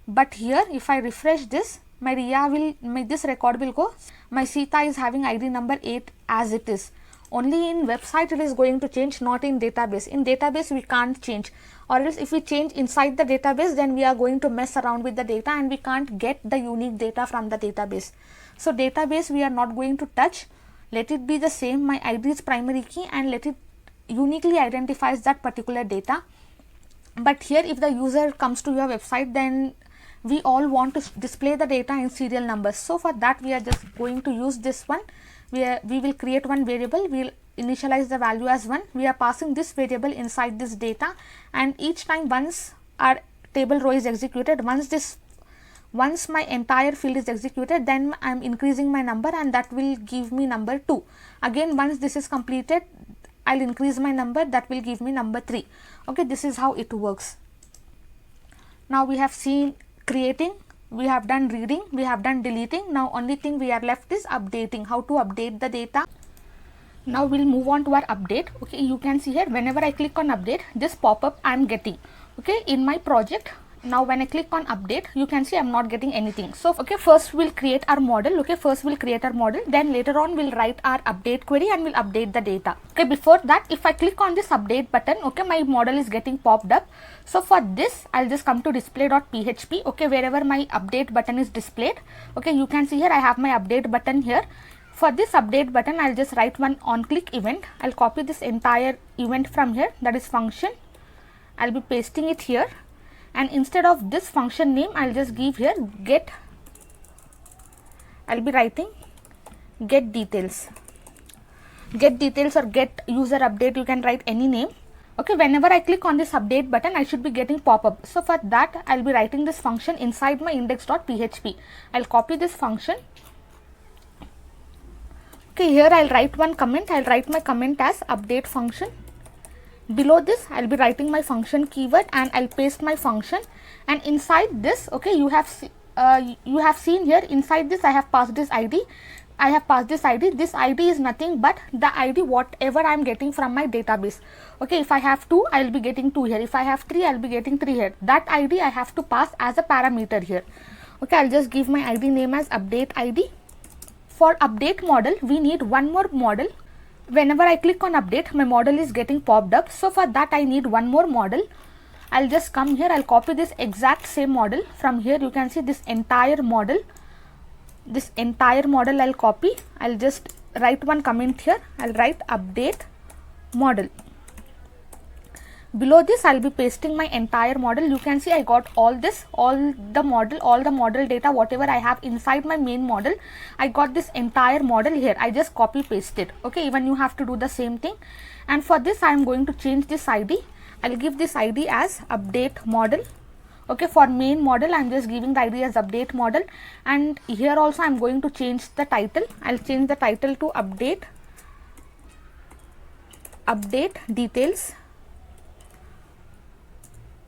But here if I refresh this, my Ria will, this record will go, my Sita is having ID number 8 as it is. Only in website it is going to change, not in database. In database we can't change, or else if we change inside the database, then we are going to mess around with the data and we can't get the unique data from the database. So database we are not going to touch. Let it be the same, my ID is primary key, and let it uniquely identifies that particular data. But here if the user comes to your website, then we all want to display the data in serial numbers. So for that we are just going to use this one. We will create one variable, we will initialize the value as 1. We are passing this variable inside this data, and each time once our table row is executed, once my entire field is executed, then I am increasing my number, and that will give me number 2. Again, once this is completed, I'll increase my number, that will give me number 3. Okay, this is how it works. Now we have seen creating, we have done reading, we have done deleting. Now only thing we are left is updating, how to update the data. Now we'll move on to our update. Okay, you can see here whenever I click on update, this pop-up I am getting. Okay, in my project Now when I click on update, you can see I'm not getting anything. So okay, first we'll create our model. Okay, first we'll create our model, then later on we'll write our update query and we'll update the data. Okay, before that, if I click on this update button, okay, my model is getting popped up. So for this, I'll just come to display.php. okay, wherever my update button is displayed. Okay, you can see here I have my update button here. For this update button, I'll just write one on click event. I'll copy this entire event from here, that is function. I'll be pasting it here. And instead of this function name, I'll just give here get, I'll be writing get details. Get details or get user update, you can write any name. Okay, whenever I click on this update button, I should be getting pop-up. So for that, I'll be writing this function inside my index.php. I'll copy this function. Okay, here I'll write one comment. I'll write my comment as update function. Below this, I'll be writing my function keyword and I'll paste my function. And inside this, okay, you have seen here inside this I have passed this ID. I have passed this ID. This ID is nothing but the ID whatever I am getting from my database. Okay, if I have 2, I will be getting 2 here. If I have 3, I will be getting 3 here. That ID I have to pass as a parameter here. Okay, I'll just give my ID name as update ID. For update model, we need one more model. Whenever I click on update, my model is getting popped up. So for that, I need one more model. I'll just come here. I'll copy this exact same model. From here, you can see this entire model. This entire model I'll copy. I'll just write one comment here. I'll write update model. Below this, I'll be pasting my entire model. You can see I got all this, all the model data, whatever I have inside my main model. I got this entire model here. I just copy pasted. Okay, even you have to do the same thing. And for this, I am going to change this ID. I'll give this ID as update model. Okay, for main model, I'm just giving the ID as update model. And here also, I'm going to change the title. I'll change the title to update details.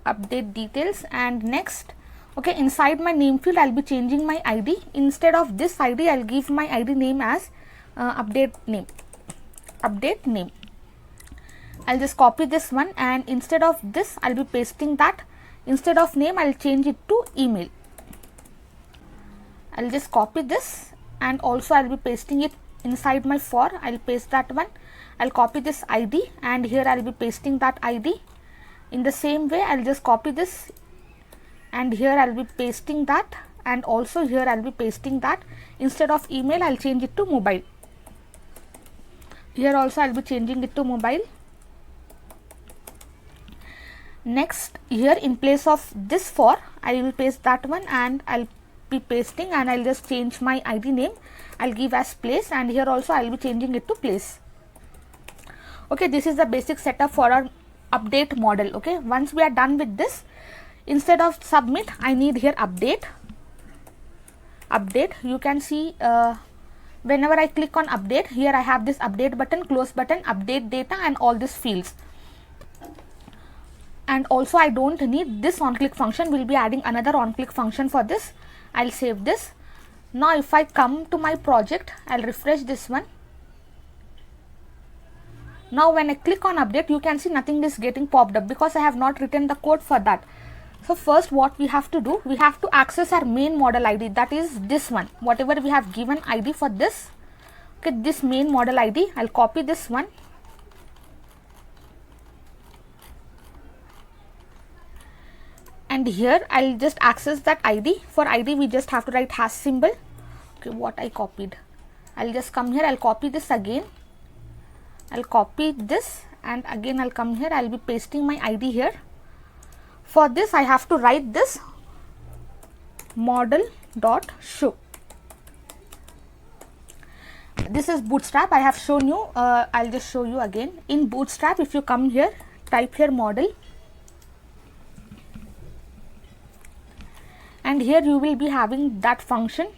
Update details. And next, okay, inside my name field, I'll be changing my ID. Instead of this ID, I'll give my ID name as update name. I'll just copy this one, and instead of this, I'll be pasting that. Instead of name, I'll change it to email. I'll just copy this, and also I'll be pasting it inside my for. I'll paste that one. I'll copy this ID, and here I'll be pasting that ID. In the same way, I'll just copy this, and here I'll be pasting that, and also here I'll be pasting that. Instead of email, I'll change it to mobile. Here also I'll be changing it to mobile. Next, here in place of this for, I will paste that one, and I'll be pasting, and I'll just change my ID name. I'll give as place, and here also I'll be changing it to place. Okay, this is the basic setup for our update model. Okay, once we are done with this, instead of submit, I need here update. You can see whenever I click on update, here I have this update button, close button, update data, and all these fields. And also I don't need this on click function. We'll be adding another on click function for this. I'll save this. Now if I come to my project, I'll refresh this one. Now when I click on update, you can see nothing is getting popped up because I have not written the code for that. So first what we have to do, we have to access our main model ID, that is this one, whatever we have given ID for this. Okay, this main model ID, I'll copy this one. And here I'll just access that ID. For ID, we just have to write hash symbol. Okay, what I copied. I'll just come here, I'll copy this again. I'll copy this, and again I'll come here, I'll be pasting my ID here. For this, I have to write this model.show. This is Bootstrap. I have shown you. I'll just show you again. In Bootstrap, if you come here, type here model. And here you will be having that function.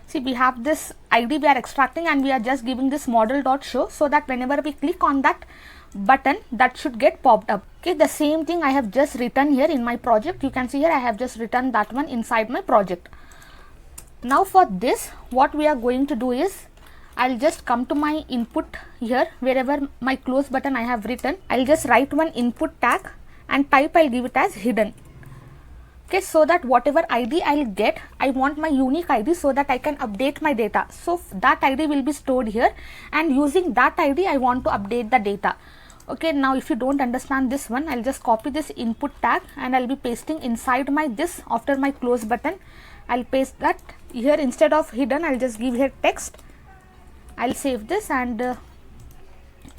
See, we have this ID we are extracting, and we are just giving this model.show, so that whenever we click on that button, that should get popped up. Okay, the same thing I have just written here in my project. You can see here I have just written that one inside my project. Now for this, what we are going to do is, I'll just come to my input here, wherever my close button I have written, I'll just write one input tag and type, I'll give it as hidden. Okay, so that whatever ID I'll get, I want my unique ID so that I can update my data. So that ID will be stored here, and using that ID I want to update the data. Okay, now if you don't understand this one, I'll just copy this input tag and I'll be pasting inside my this after my close button. I'll paste that here. Instead of hidden, I'll just give here text. I'll save this, and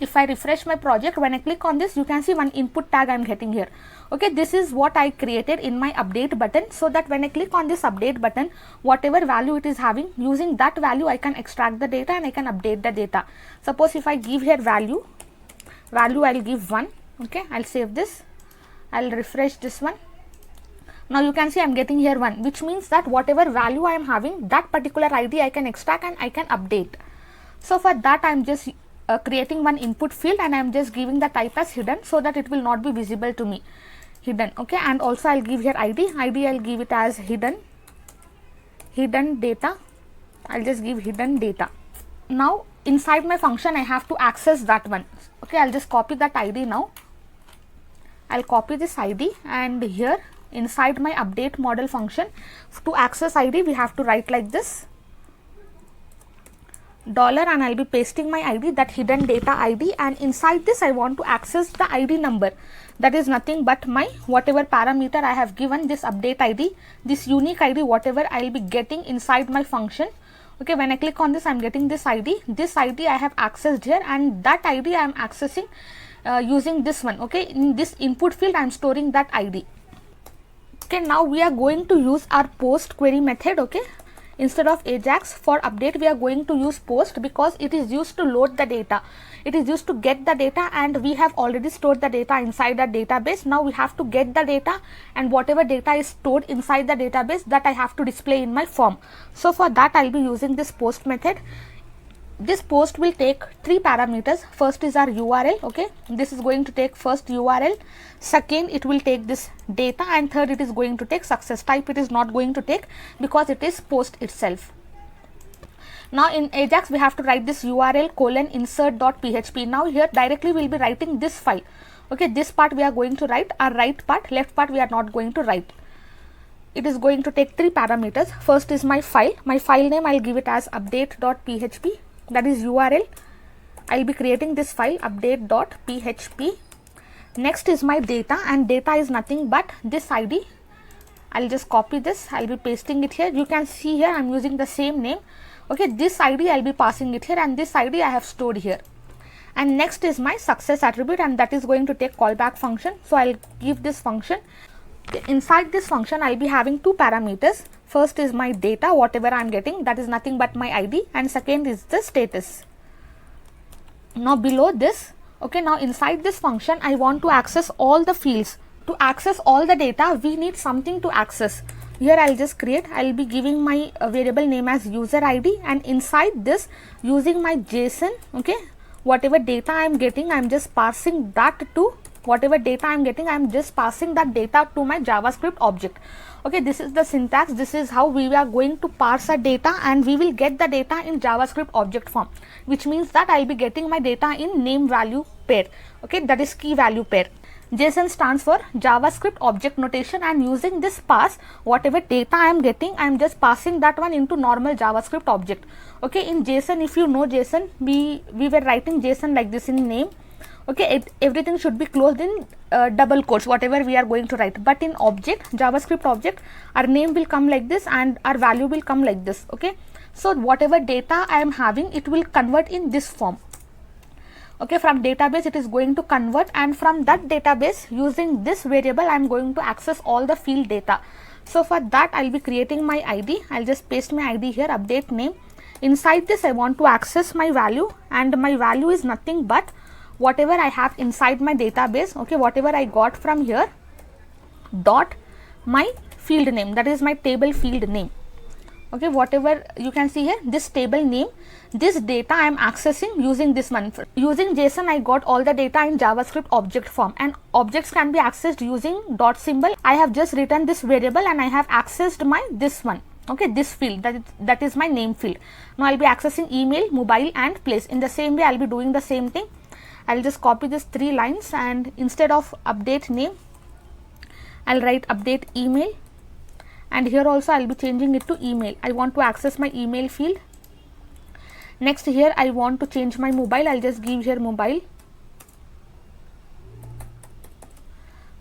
if I refresh my project, when I click on this, you can see one input tag I'm getting here. Okay, this is what I created in my update button, so that when I click on this update button, whatever value it is having, using that value I can extract the data and I can update the data. Suppose if I give here value I'll give 1. Okay, I'll save this, I'll refresh this one. Now you can see I'm getting here 1, which means that whatever value I am having, that particular ID I can extract and I can update. So for that I'm just creating one input field and I am just giving the type as hidden, so that it will not be visible to me, hidden. Okay, and also I'll give here ID I'll give it as hidden data. I'll just give hidden data. Now inside my function I have to access that one. Okay, I'll just copy that ID. Now I'll copy this ID, and here inside my update model function, to access ID we have to write like this $, and I'll be pasting my ID, that hidden data ID, and inside this I want to access the ID number, that is nothing but my whatever parameter I have given, this update ID, this unique ID, whatever I'll be getting inside my function. Okay, when I click on this, I'm getting this ID I have accessed here, and that ID I am accessing using this one. Okay, in this input field I am storing that ID. Okay, now we are going to use our post query method. Okay, instead of Ajax, for update we are going to use post, because it is used to load the data, it is used to get the data, and we have already stored the data inside the database. Now we have to get the data, and whatever data is stored inside the database, that I have to display in my form. So for that I'll be using this post method. This post will take 3 parameters. First is our URL. Okay, this is going to take first URL, second it will take this data, and third it is going to take success. Type it is not going to take, because it is post itself. Now in Ajax we have to write this URL : insert.php. Now here directly we will be writing this file. Okay, this part we are going to write, our right part, left part we are not going to write. It is going to take 3 parameters. First is my file name, I'll give it as update.php, that is URL. I'll be creating this file update.php. Next is my data, and data is nothing but this ID. I'll just copy this, I'll be pasting it here. You can see here I'm using the same name. Okay, this ID I'll be passing it here, and this ID I have stored here. And next is my success attribute, and that is going to take callback function. So I'll give this function. Inside this function I'll be having 2 parameters. First is my data, whatever I'm getting, that is nothing but my ID, and second is the status. Now below this, okay, now inside this function I want to access all the fields. To access all the data we need something to access. Here I'll just create, I'll be giving my variable name as user ID, and inside this, using my JSON, okay, whatever data I'm getting, I'm just passing that to whatever data I'm getting, I'm just passing that data to my JavaScript object. Okay, this is the syntax, this is how we are going to parse our data, and we will get the data in JavaScript object form, which means that I'll be getting my data in name value pair. Okay, that is key value pair. JSON stands for JavaScript object notation, and using this pass, whatever data I am getting, I am just passing that one into normal JavaScript object. Okay, in JSON, if you know JSON, we were writing JSON like this in name. Okay, everything should be closed in double quotes, whatever we are going to write. But in object, JavaScript object, our name will come like this and our value will come like this. Okay, so whatever data I am having, it will convert in this form. Okay, from database it is going to convert, and from that database, using this variable, I am going to access all the field data. So for that I'll be creating my ID. I'll just paste my ID here, update name. Inside this I want to access my value, and my value is nothing but whatever I have inside my database. Okay, whatever I got from here, dot my field name, that is my table field name. Okay, whatever you can see here, this table name, this data I am accessing using this one. Using JSON I got all the data in JavaScript object form, and objects can be accessed using dot symbol. I have just written this variable and I have accessed my this one. okay, this field, that is my name field. Now I'll be accessing email, mobile and place. In the same way I'll be doing the same thing. I'll just copy this 3 lines, and instead of update name I'll write update email, and here also I'll be changing it to email. I want to access my email field. Next here I want to change my mobile. I'll just give here mobile,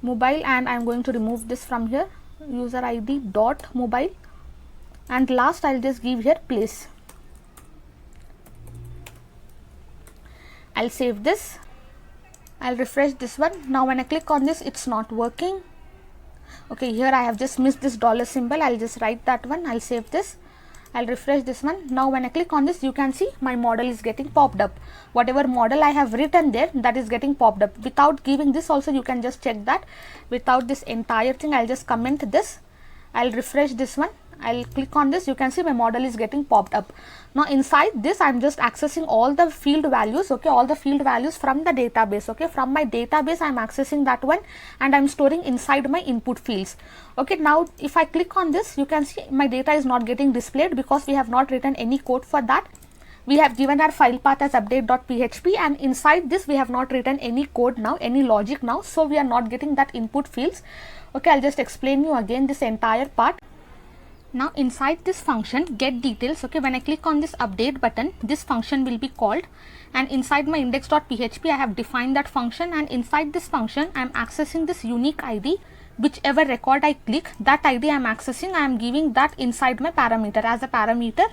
and I'm going to remove this from here, user ID dot mobile, and last I'll just give here place. I'll save this. I'll refresh this one. Now when I click on this, it's not working. Okay, here I have just missed this dollar symbol. I'll just write that one. I'll save this. I'll refresh this one. Now when I click on this, you can see my model is getting popped up. Whatever model I have written there, that is getting popped up. Without giving this also, you can just check that. Without this entire thing, I'll just comment this. I'll refresh this one. I'll click on this. You can see my model is getting popped up. Now inside this, I'm just accessing all the field values, okay, all the field values from the database, okay, from my database I'm accessing that one, and I'm storing inside my input fields. Okay, now if I click on this, you can see my data is not getting displayed because we have not written any code for that. We have given our file path as update.php, and inside this we have not written any code now, any logic now, so we are not getting that input fields. Okay, I'll just explain you again this entire part. Now inside this function get details, okay, when I click on this update button, this function will be called, and inside my index.php I have defined that function, and inside this function I am accessing this unique ID. Whichever record I click, that ID I am accessing, I am giving that inside my parameter as a parameter.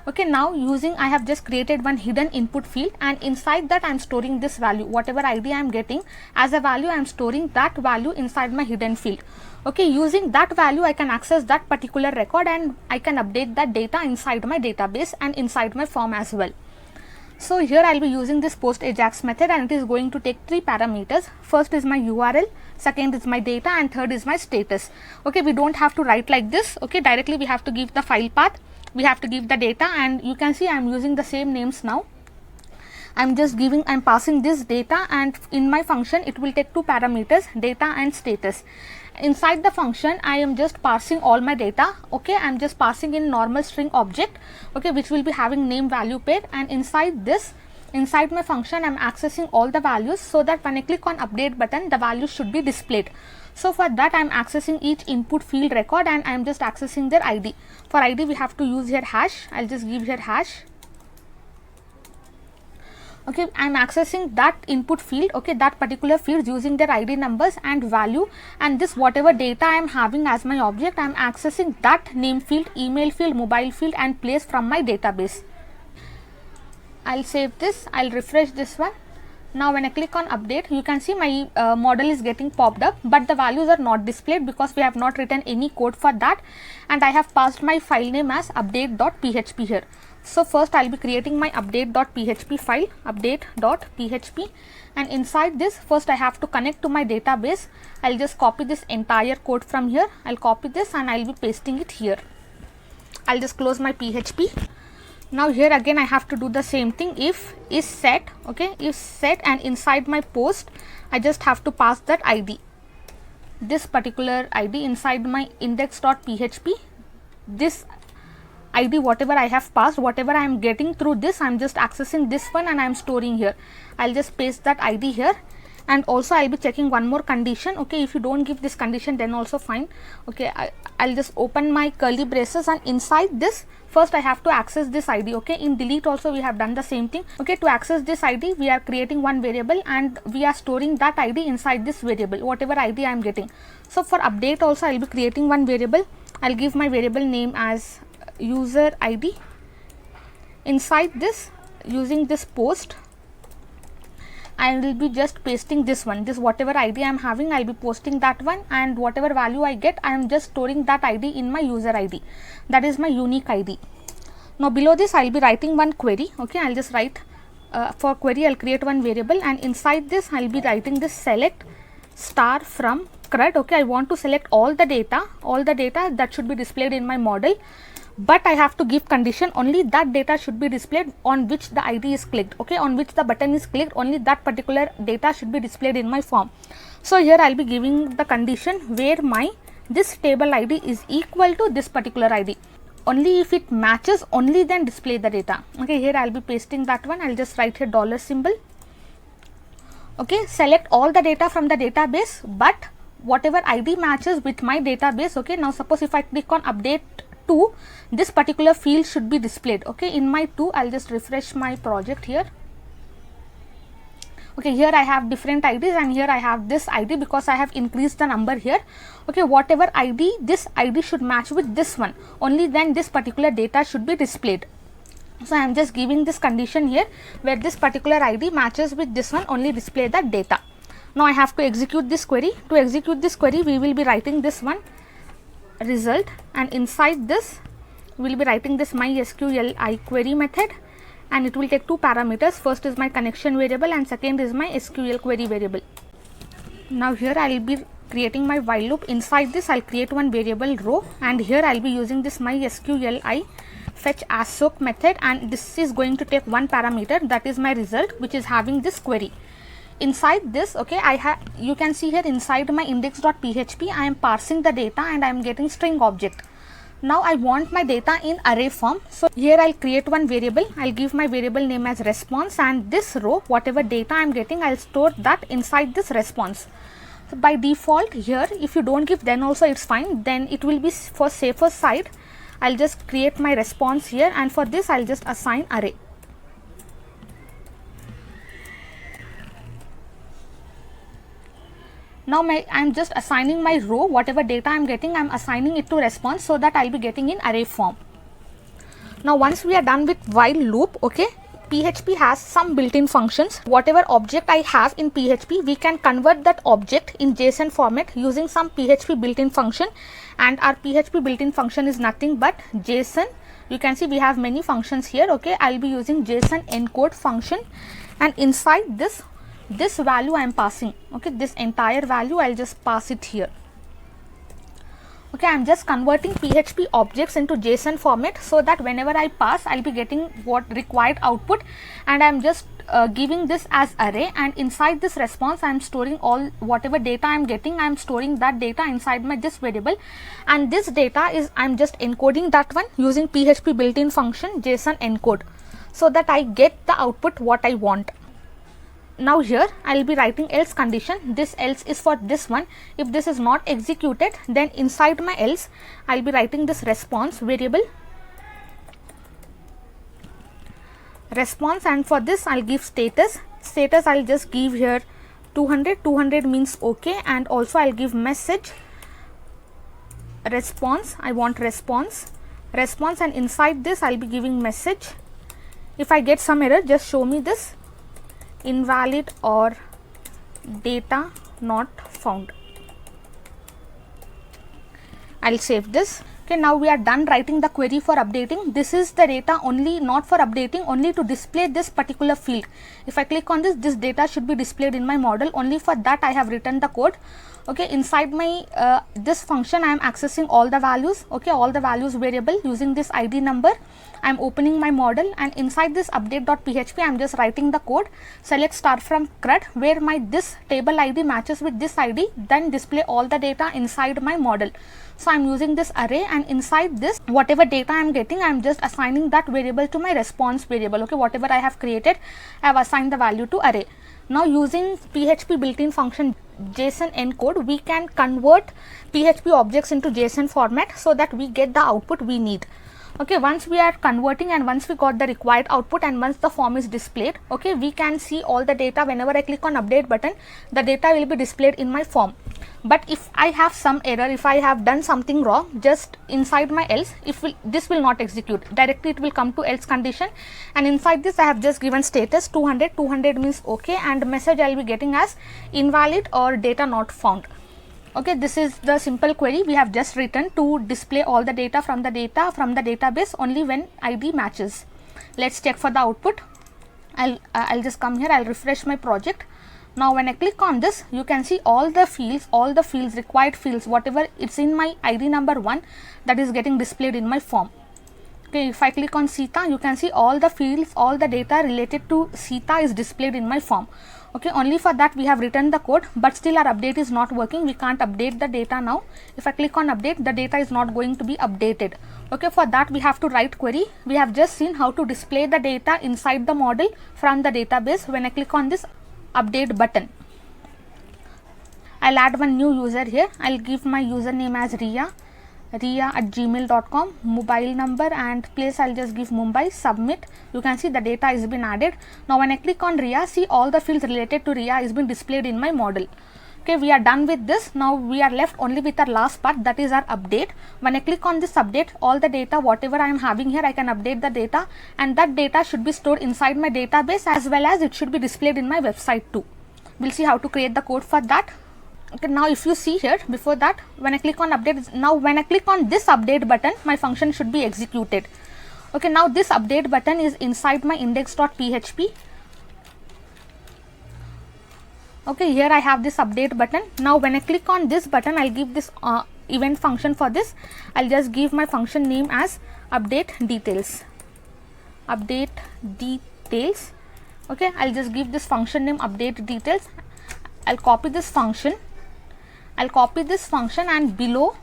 Okay, now I have just created one hidden input field, and inside that I am storing this value. Whatever ID I am getting as a value, I am storing that value inside my hidden field. Okay, using that value I can access that particular record, and I can update that data inside my database and inside my form as well. So here I'll be using this post ajax method, and it is going to take 3 parameters. First is my URL, second is my data, and third is my status. Okay, we don't have to write like this. Okay, directly we have to give the file path, we have to give the data, and you can see I'm using the same names now. I'm passing this data, and in my function it will take 2 parameters, data and status. Inside the function I am just parsing all my data. Okay, I'm just passing in normal string object, okay, which will be having name value pair, and inside my function I'm accessing all the values, so that when I click on update button, the values should be displayed. So for that I'm accessing each input field record, and I'm just accessing their ID. For ID we have to use here hash. I'll just give here hash. Okay, I'm accessing that input field, okay, that particular field using their ID numbers and value, and this whatever data I am having as my object, I am accessing that name field, email field, mobile field and place from my database. I'll save this. I'll refresh this one. Now when I click on update, you can see my model is getting popped up, but the values are not displayed because we have not written any code for that, and I have passed my file name as update.php here. So first I'll be creating my update.php file, update.php, and inside this first I have to connect to my database. I'll just copy this entire code from here. I'll copy this and I'll be pasting it here. I'll just close my PHP. Now here again I have to do the same thing. If is set, okay, is set, and inside my post I just have to pass that ID, this particular ID inside my index.php. This ID whatever I have passed, whatever I am getting through this, I am just accessing this one and I am storing here. I'll just paste that ID here, and also I'll be checking one more condition. Okay, if you don't give this condition then also fine. Okay, I'll just open my curly braces, and inside this first I have to access this ID. Okay, in delete also we have done the same thing. Okay, to access this ID we are creating one variable and we are storing that ID inside this variable, whatever ID I am getting. So for update also I'll be creating one variable. I'll give my variable name as user ID. Inside this, using this post, I will be just pasting this one, this whatever ID I am having, I'll be posting that one, and whatever value I get, I am just storing that ID in my user ID. That is my unique ID. Now below this I'll be writing one query. Okay, I'll just write for query I'll create one variable, and inside this I'll be writing this select star from CRUD. Okay, I want to select all the data that should be displayed in my model, but I have to give condition only that data should be displayed on which the ID is clicked. Okay, on which the button is clicked, only that particular data should be displayed in my form. So here I'll be giving the condition where my this table ID is equal to this particular ID. only if it matches, only then display the data. Okay, here I'll be pasting that one. I'll just write here dollar symbol. Okay, select all the data from the database, but whatever ID matches with my database. Okay, now suppose if I click on update to, this particular field should be displayed. Okay, in my 2, I'll just refresh my project here. Okay, here I have different IDs and here I have this ID because I have increased the number here. Okay, whatever ID, this ID should match with this one, only then this particular data should be displayed. So I am just giving this condition here where this particular ID matches with this one, only display the data. Now I have to execute this query. To execute this query, we will be writing this one result, and inside this we will be writing this MySQLi query method, and it will take 2 parameters. First is my connection variable and second is my SQL query variable. Now here I will be creating my while loop. Inside this I'll create one variable row, and here I'll be using this MySQLi fetch as soak method, and this is going to take 1 parameter, that is my result, which is having this query. Inside this, okay, you can see here inside my index.php I am parsing the data and I am getting string object. Now I want my data in array form, so here I'll create one variable. I'll give my variable name as response, and this row, whatever data I'm getting, I'll store that inside this response. So by default here, if you don't give then also it's fine, then it will be for safer side. I'll just create my response here, and for this I'll just assign array. Now I'm just assigning my row, whatever data I'm getting, I'm assigning it to response so that I'll be getting in array form. Now once we are done with while loop, okay, PHP has some built-in functions. Whatever object I have in PHP, we can convert that object in JSON format using some PHP built-in function, and our PHP built-in function is nothing but JSON. You can see we have many functions here. Okay, I'll be using JSON encode function, and inside this value I am passing. Okay, this entire value I'll just pass it here. Okay, I am just converting PHP objects into JSON format so that whenever I pass, I'll be getting what required output, and I am just giving this as array, and inside this response I am storing all whatever data I am getting. I am storing that data inside my this variable, and this data is I am just encoding that one using PHP built-in function JSON encode so that I get the output what I want. Now here I will be writing else condition. This else is for this one. If this is not executed, then inside my else I will be writing this response variable response, and for this I'll give status. I'll just give here 200 means okay, and also I'll give message response. I want response, and inside this I'll be giving message. If I get some error, just show me this invalid or data not found. I'll save this. Okay, now we are done writing the query for updating. This is the data only, not for updating, only to display this particular field. If I click on this data should be displayed in my model. Only for that I have written the code. Okay, inside my this function I am accessing all the values. Okay, all the values variable using this ID number. I am opening my model, and inside this update.php I am just writing the code. Select star from CRUD where my this table ID matches with this ID, then display all the data inside my model. So I am using this array, and inside this whatever data I am getting, I am just assigning that variable to my response variable. Okay, whatever I have created, I have assigned the value to array. Now using PHP built-in function JSON encode, we can convert PHP objects into JSON format so that we get the output we need. Okay, once we are converting and once we got the required output and once the form is displayed, okay, we can see all the data. Whenever I click on update button, the data will be displayed in my form. But if I have some error, if I have done something wrong, just inside my else, this will not execute. Directly it will come to else condition, and inside this I have just given status 200 means okay, and message I will be getting as invalid or data not found. Okay, this is the simple query we have just written to display all the data from the database only when ID matches. Let's check for the output. I'll just come here, I'll refresh my project. Now when I click on this, you can see all the fields, required fields, whatever it's in my ID number 1, that is getting displayed in my form. Okay, if I click on Sita, you can see all the fields, all the data related to Sita is displayed in my form. Okay, only for that we have written the code, but still our update is not working. We can't update the data now. If I click on update, the data is not going to be updated. Okay, for that we have to write query. We have just seen how to display the data inside the model from the database. When I click on this update button, I'll add one new user here. I'll give my username as ria@gmail.com, mobile number and place I'll just give Mumbai. Submit. You can see the data has been added. Now when I click on Ria, see all the fields related to Ria is been displayed in my model. Okay, we are done with this. Now we are left only with our last part, that is our update. When I click on this update, all the data whatever I am having here, I can update the data, and that data should be stored inside my database as well as it should be displayed in my website too. We'll see how to create the code for that. Okay, now if you see here, before that, when I click on update, now when I click on this update button, my function should be executed. Okay, now this update button is inside my index.php. Okay, here I have this update button. Now when I click on this button, I'll give this event function for this. I'll just give my function name as update details. Update details. Okay, I'll just give this function name update details. I'll copy this function. I'll copy this function, and below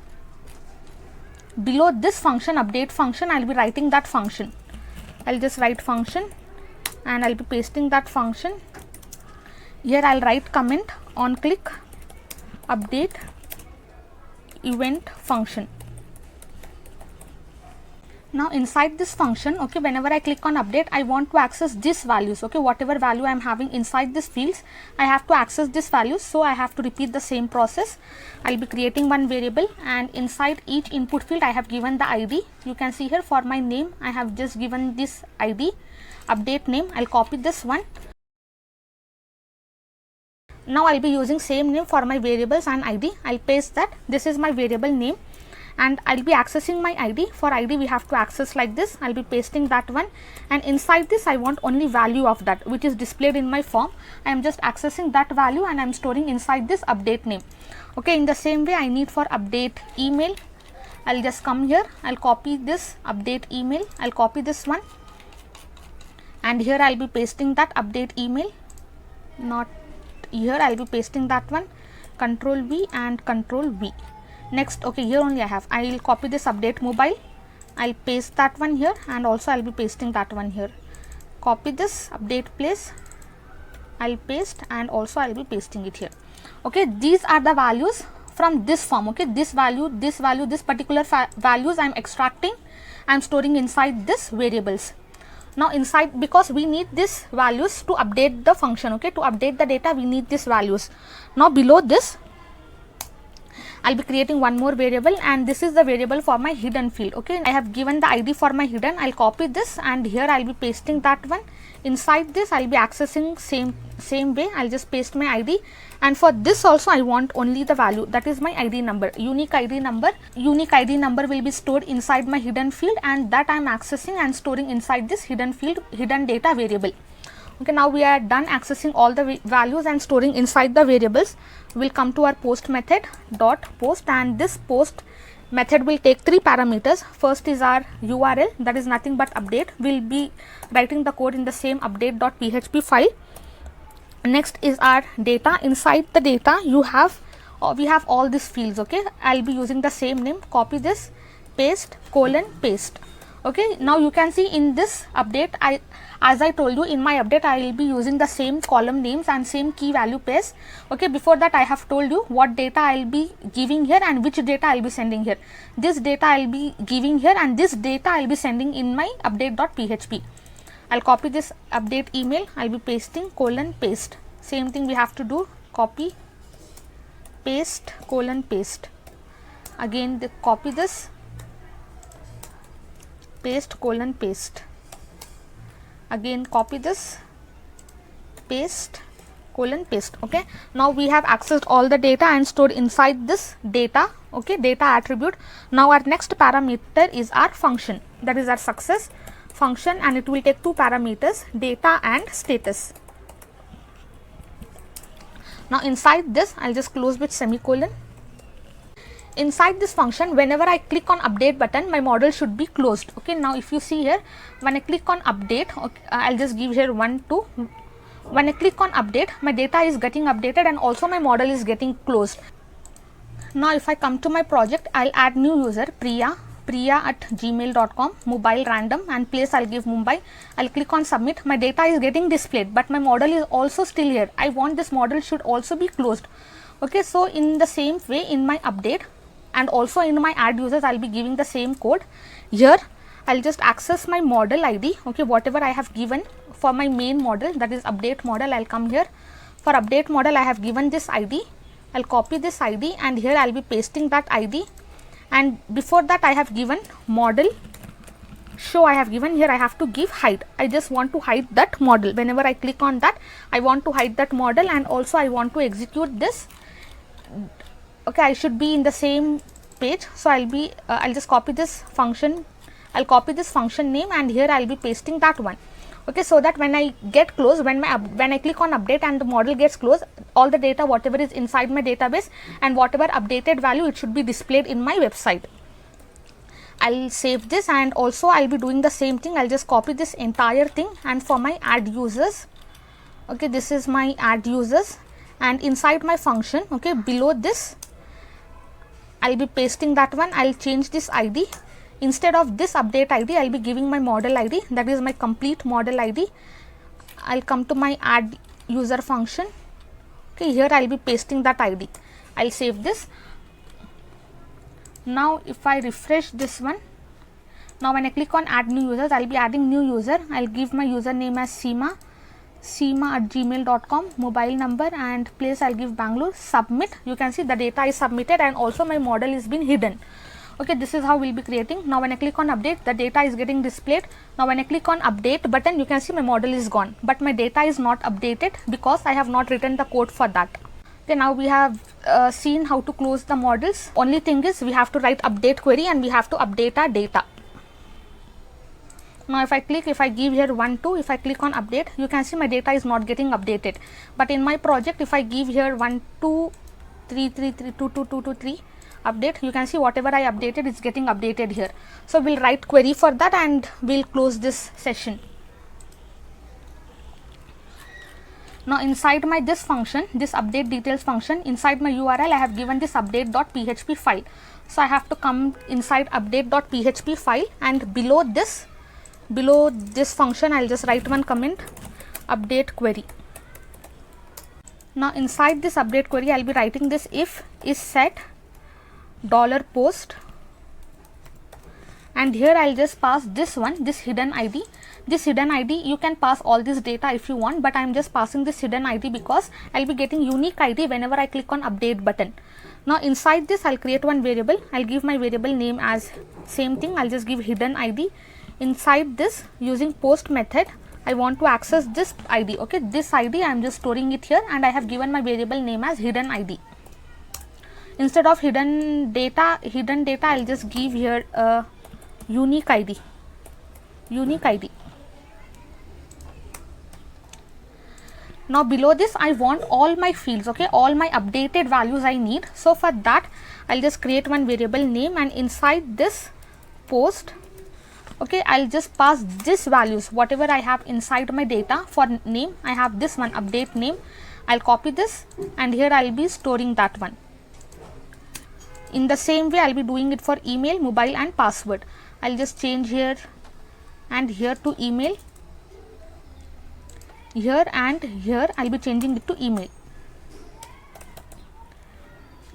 this function, update function, I'll be writing that function. I'll just write function and I'll be pasting that function. Here I'll write comment on click update event function. Now inside this function, okay, whenever I click on update, I want to access these values. Okay, whatever value I am having inside this fields, I have to access this value. So I have to repeat the same process. I'll be creating one variable, and inside each input field I have given the ID. You can see here for my name I have just given this ID, update name. I'll copy this one. Now I'll be using same name for my variables and ID. I'll paste that. This is my variable name, and I'll be accessing my ID. For ID we have to access like this. I'll be pasting that one, and inside this I want only value of that which is displayed in my form. I am just accessing that value and I am storing inside this update name. Okay, in the same way I need for update email. I'll just come here, I'll copy this update email, I'll copy this one, and here I'll be pasting that update email. Not here, I'll be pasting that one, Control V and Control V. Next, okay, here only I will copy this update mobile. I'll paste that one here, and also I'll be pasting that one here. Copy this update place, I'll paste, and also I'll be pasting it here. Okay, these are the values from this form. Okay, this value, this particular values I'm extracting, I'm storing inside this variables. Now inside, because we need these values to update the function. Okay, to update the data we need these values. Now below this I'll be creating one more variable, and this is the variable for my hidden field. Okay, I have given the ID for my hidden. I'll copy this, and here I'll be pasting that one. Inside this I'll be accessing same way. I'll just paste my ID, and for this also I want only the value, that is my ID number, unique ID number. Unique ID number will be stored inside my hidden field, and that I am accessing and storing inside this hidden field, hidden data variable. Okay, now we are done accessing all the values and storing inside the variables. We'll come to our post method dot post, and this post method will take 3 parameters. First is our URL, that is nothing but update. We'll be writing the code in the same update.php file. Next is our data. Inside the data we have all these fields. Okay, I'll be using the same name. Copy this, paste, colon, paste. Okay, now you can see in this update, as I told you, in my update I will be using the same column names and same key value pairs. Okay, before that I have told you what data I will be giving here and which data I will be sending here. This data I will be giving here, and this data I will be sending in my update.php. I'll copy this update email, I'll be pasting, colon, paste. Same thing we have to do, copy, paste, colon, paste. Again copy this, paste, colon, paste. Again copy this, paste, colon, paste. Okay, now we have accessed all the data and stored inside this data. Okay, data attribute. Now our next parameter is our function, that is our success function, and it will take 2 parameters, data and status. Now inside this I'll just close with semicolon. Inside this function, whenever I click on update button, my model should be closed. Okay, now if you see here, when I click on update, okay, I'll just give here 1 2 When I click on update, my data is getting updated and also my model is getting closed. Now if I come to my project, I'll add new user priya@gmail.com, mobile random, and place I'll give Mumbai. I'll click on submit. My data is getting displayed, but my model is also still here. I want this model should also be closed. Okay, so in the same way, in my update and also in my add users, I'll be giving the same code. Here I'll just access my model ID, okay, whatever I have given for my main model, that is update model. I'll come here. For update model, I have given this ID. I'll copy this ID and here I'll be pasting that ID, and before that I have given model show. I have given here, I have to give hide. I just want to hide that model. Whenever I click on that, I want to hide that model, and also I want to execute this. Okay, I should be in the same page, so I'll just copy this function. I'll copy this function name and here I'll be pasting that one. Okay, so that when I get close, when I click on update and the model gets closed, all the data whatever is inside my database and whatever updated value, it should be displayed in my website. I'll save this, and also I'll be doing the same thing. I'll just copy this entire thing, and for my add users, okay, this is my add users, and inside my function, okay, below this I'll be pasting that one. I'll change this ID. Instead of this update ID, I'll be giving my model ID, that is my complete model ID. I'll come to my add user function. Okay, here I'll be pasting that ID. I'll save this. Now if I refresh this one, now when I click on add new users, I'll be adding new user. I'll give my username as seema@gmail.com, mobile number and place I'll give Bangalore. Submit. You can see the data is submitted and also my model is been hidden. Okay, this is how we'll be creating. Now when I click on update, the data is getting displayed. Now when I click on update button, you can see my model is gone, but my data is not updated because I have not written the code for that. Okay, now we have seen how to close the models. Only thing is we have to write update query and we have to update our data. Now if I give here 1 2, if I click on update, you can see my data is not getting updated, but in my project if I give here 1 2 3 3 3 2 2 2 2 3 update, you can see whatever I updated is getting updated here. So we'll write query for that and we'll close this session. Now inside my this function, this update details function, inside my URL I have given this update.php file. So I have to come inside update.php file, and below this function I'll just write one comment, update query. Now inside this update query I'll be writing this if is set $post, and here I'll just pass this one, this hidden ID. This hidden ID, you can pass all this data if you want, but I'm just passing this hidden ID because I'll be getting unique ID whenever I click on update button. Now inside this I'll create one variable. I'll give my variable name as same thing. I'll just give hidden ID. Inside this, using post method, I want to access this ID. Okay, this ID I'm just storing it here, and I have given my variable name as hidden ID. Instead of hidden data I'll just give here a unique ID. Now below this I want all my fields, okay, all my updated values I need. So for that I'll just create one variable name, and inside this post, okay, I'll just pass this values whatever I have inside my data. For name I have this one, update name. I'll copy this and here I'll be storing that one. In the same way I'll be doing it for email, mobile and password. I'll just change here and here to email. Here and here I'll be changing it to email.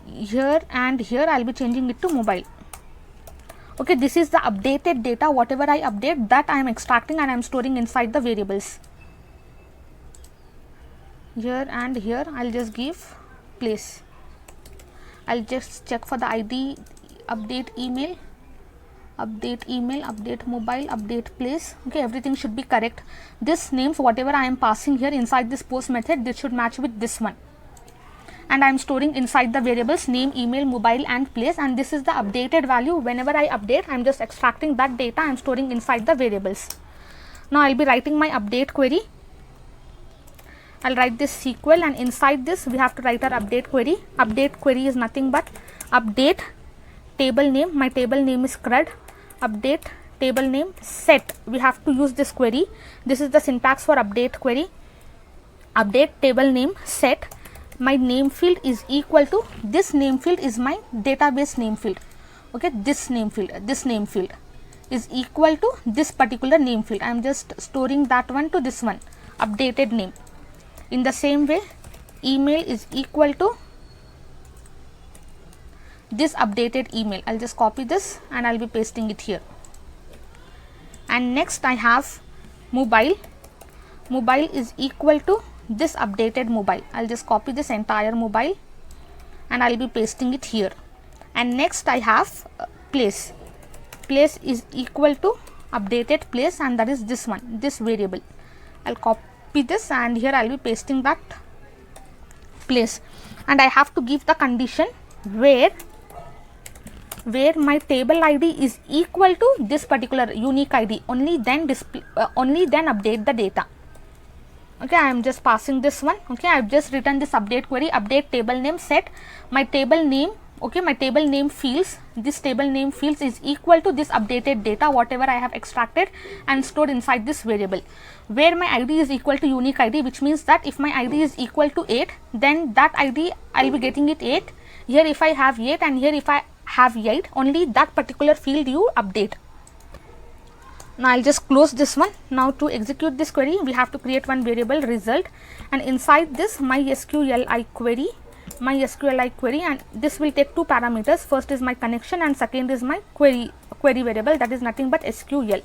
Here and here I'll be changing it to mobile. Okay, this is the updated data. Whatever I update, that I am extracting and I am storing inside the variables. Here and here I'll just give place. I'll just check for the ID, update email, update mobile, update place. Okay, everything should be correct. This names whatever I am passing here inside this post method, this should match with this one. And I am storing inside the variables name, email, mobile and place, and this is the updated value. Whenever I update, I am just extracting that data I am storing inside the variables. Now I'll be writing my update query. I'll write this SQL, and inside this we have to write our update query. Update query is nothing but update table name. My table name is CRUD. Update table name set. We have to use this query. This is the syntax for update query. update table name set, my name field is equal to, this name field is my database name field. Okay, this name field is equal to this particular name field. I am just storing that one to this one, updated name. In the same way, email is equal to this updated email. I'll just copy this and I'll be pasting it here. And next I have mobile. Mobile is equal to this updated mobile. I'll just copy this entire mobile and I'll be pasting it here. And next I have place. Place is equal to updated place, and that is this one, this variable. I'll copy this and here I'll be pasting that place. And I have to give the condition where my table ID is equal to this particular unique ID, only then update the data. Okay, I am just passing this one. Okay, I have just written this update query, update table name set, my table name. Okay, my table name fields, this table name fields is equal to this updated data, whatever I have extracted and stored inside this variable, where my ID is equal to unique ID, which means that if my ID is equal to 8, then that ID I'll be getting it 8. Here if I have 8 and here if I have 8, only that particular field you update. Now I'll just close this one. Now to execute this query, we have to create one variable result, and inside this MySQLi query, and this will take two parameters. First is my connection and second is my query variable, that is nothing but SQL.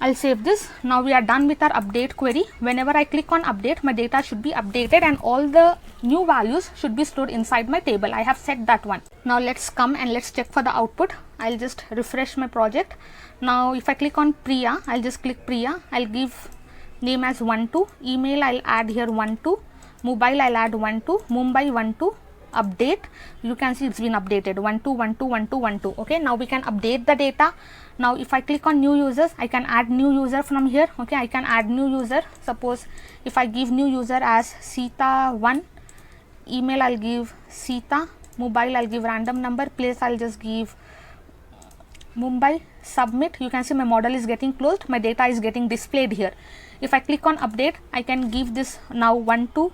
I'll save this. Now we are done with our update query. Whenever I click on update, my data should be updated and all the new values should be stored inside my table. I have set that one. Now let's come and let's check for the output. I'll just refresh my project. Now if I click on Priya, I'll just click Priya. I'll give name as 12, email I'll add here 12, mobile I'll add 12, Mumbai 12, update. You can see it's been updated 12. Okay, now we can update the data. Now if I click on new users, I can add new user from here. Okay, I can add new user. Suppose if I give new user as Sita1, email I'll give Sita, mobile I'll give random number, place I'll just give Mumbai, submit. You can see my model is getting closed, my data is getting displayed here. If I click on update, I can give this now 12.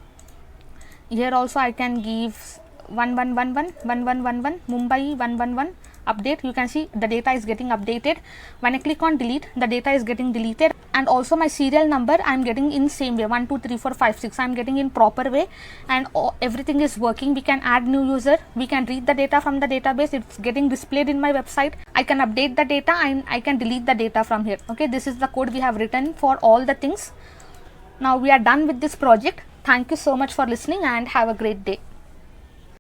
Here also I can give 1111, Mumbai 111, update. You can see the data is getting updated. When I click on delete, the data is getting deleted, and also my serial number I am getting in same way 1 2 3 4 5 6. I am getting in proper way, and everything is working. We can add new user, we can read the data from the database, it's getting displayed in my website. I can update the data and I can delete the data from here. Okay, this is the code we have written for all the things. Now we are done with this project. Thank you so much for listening and have a great day.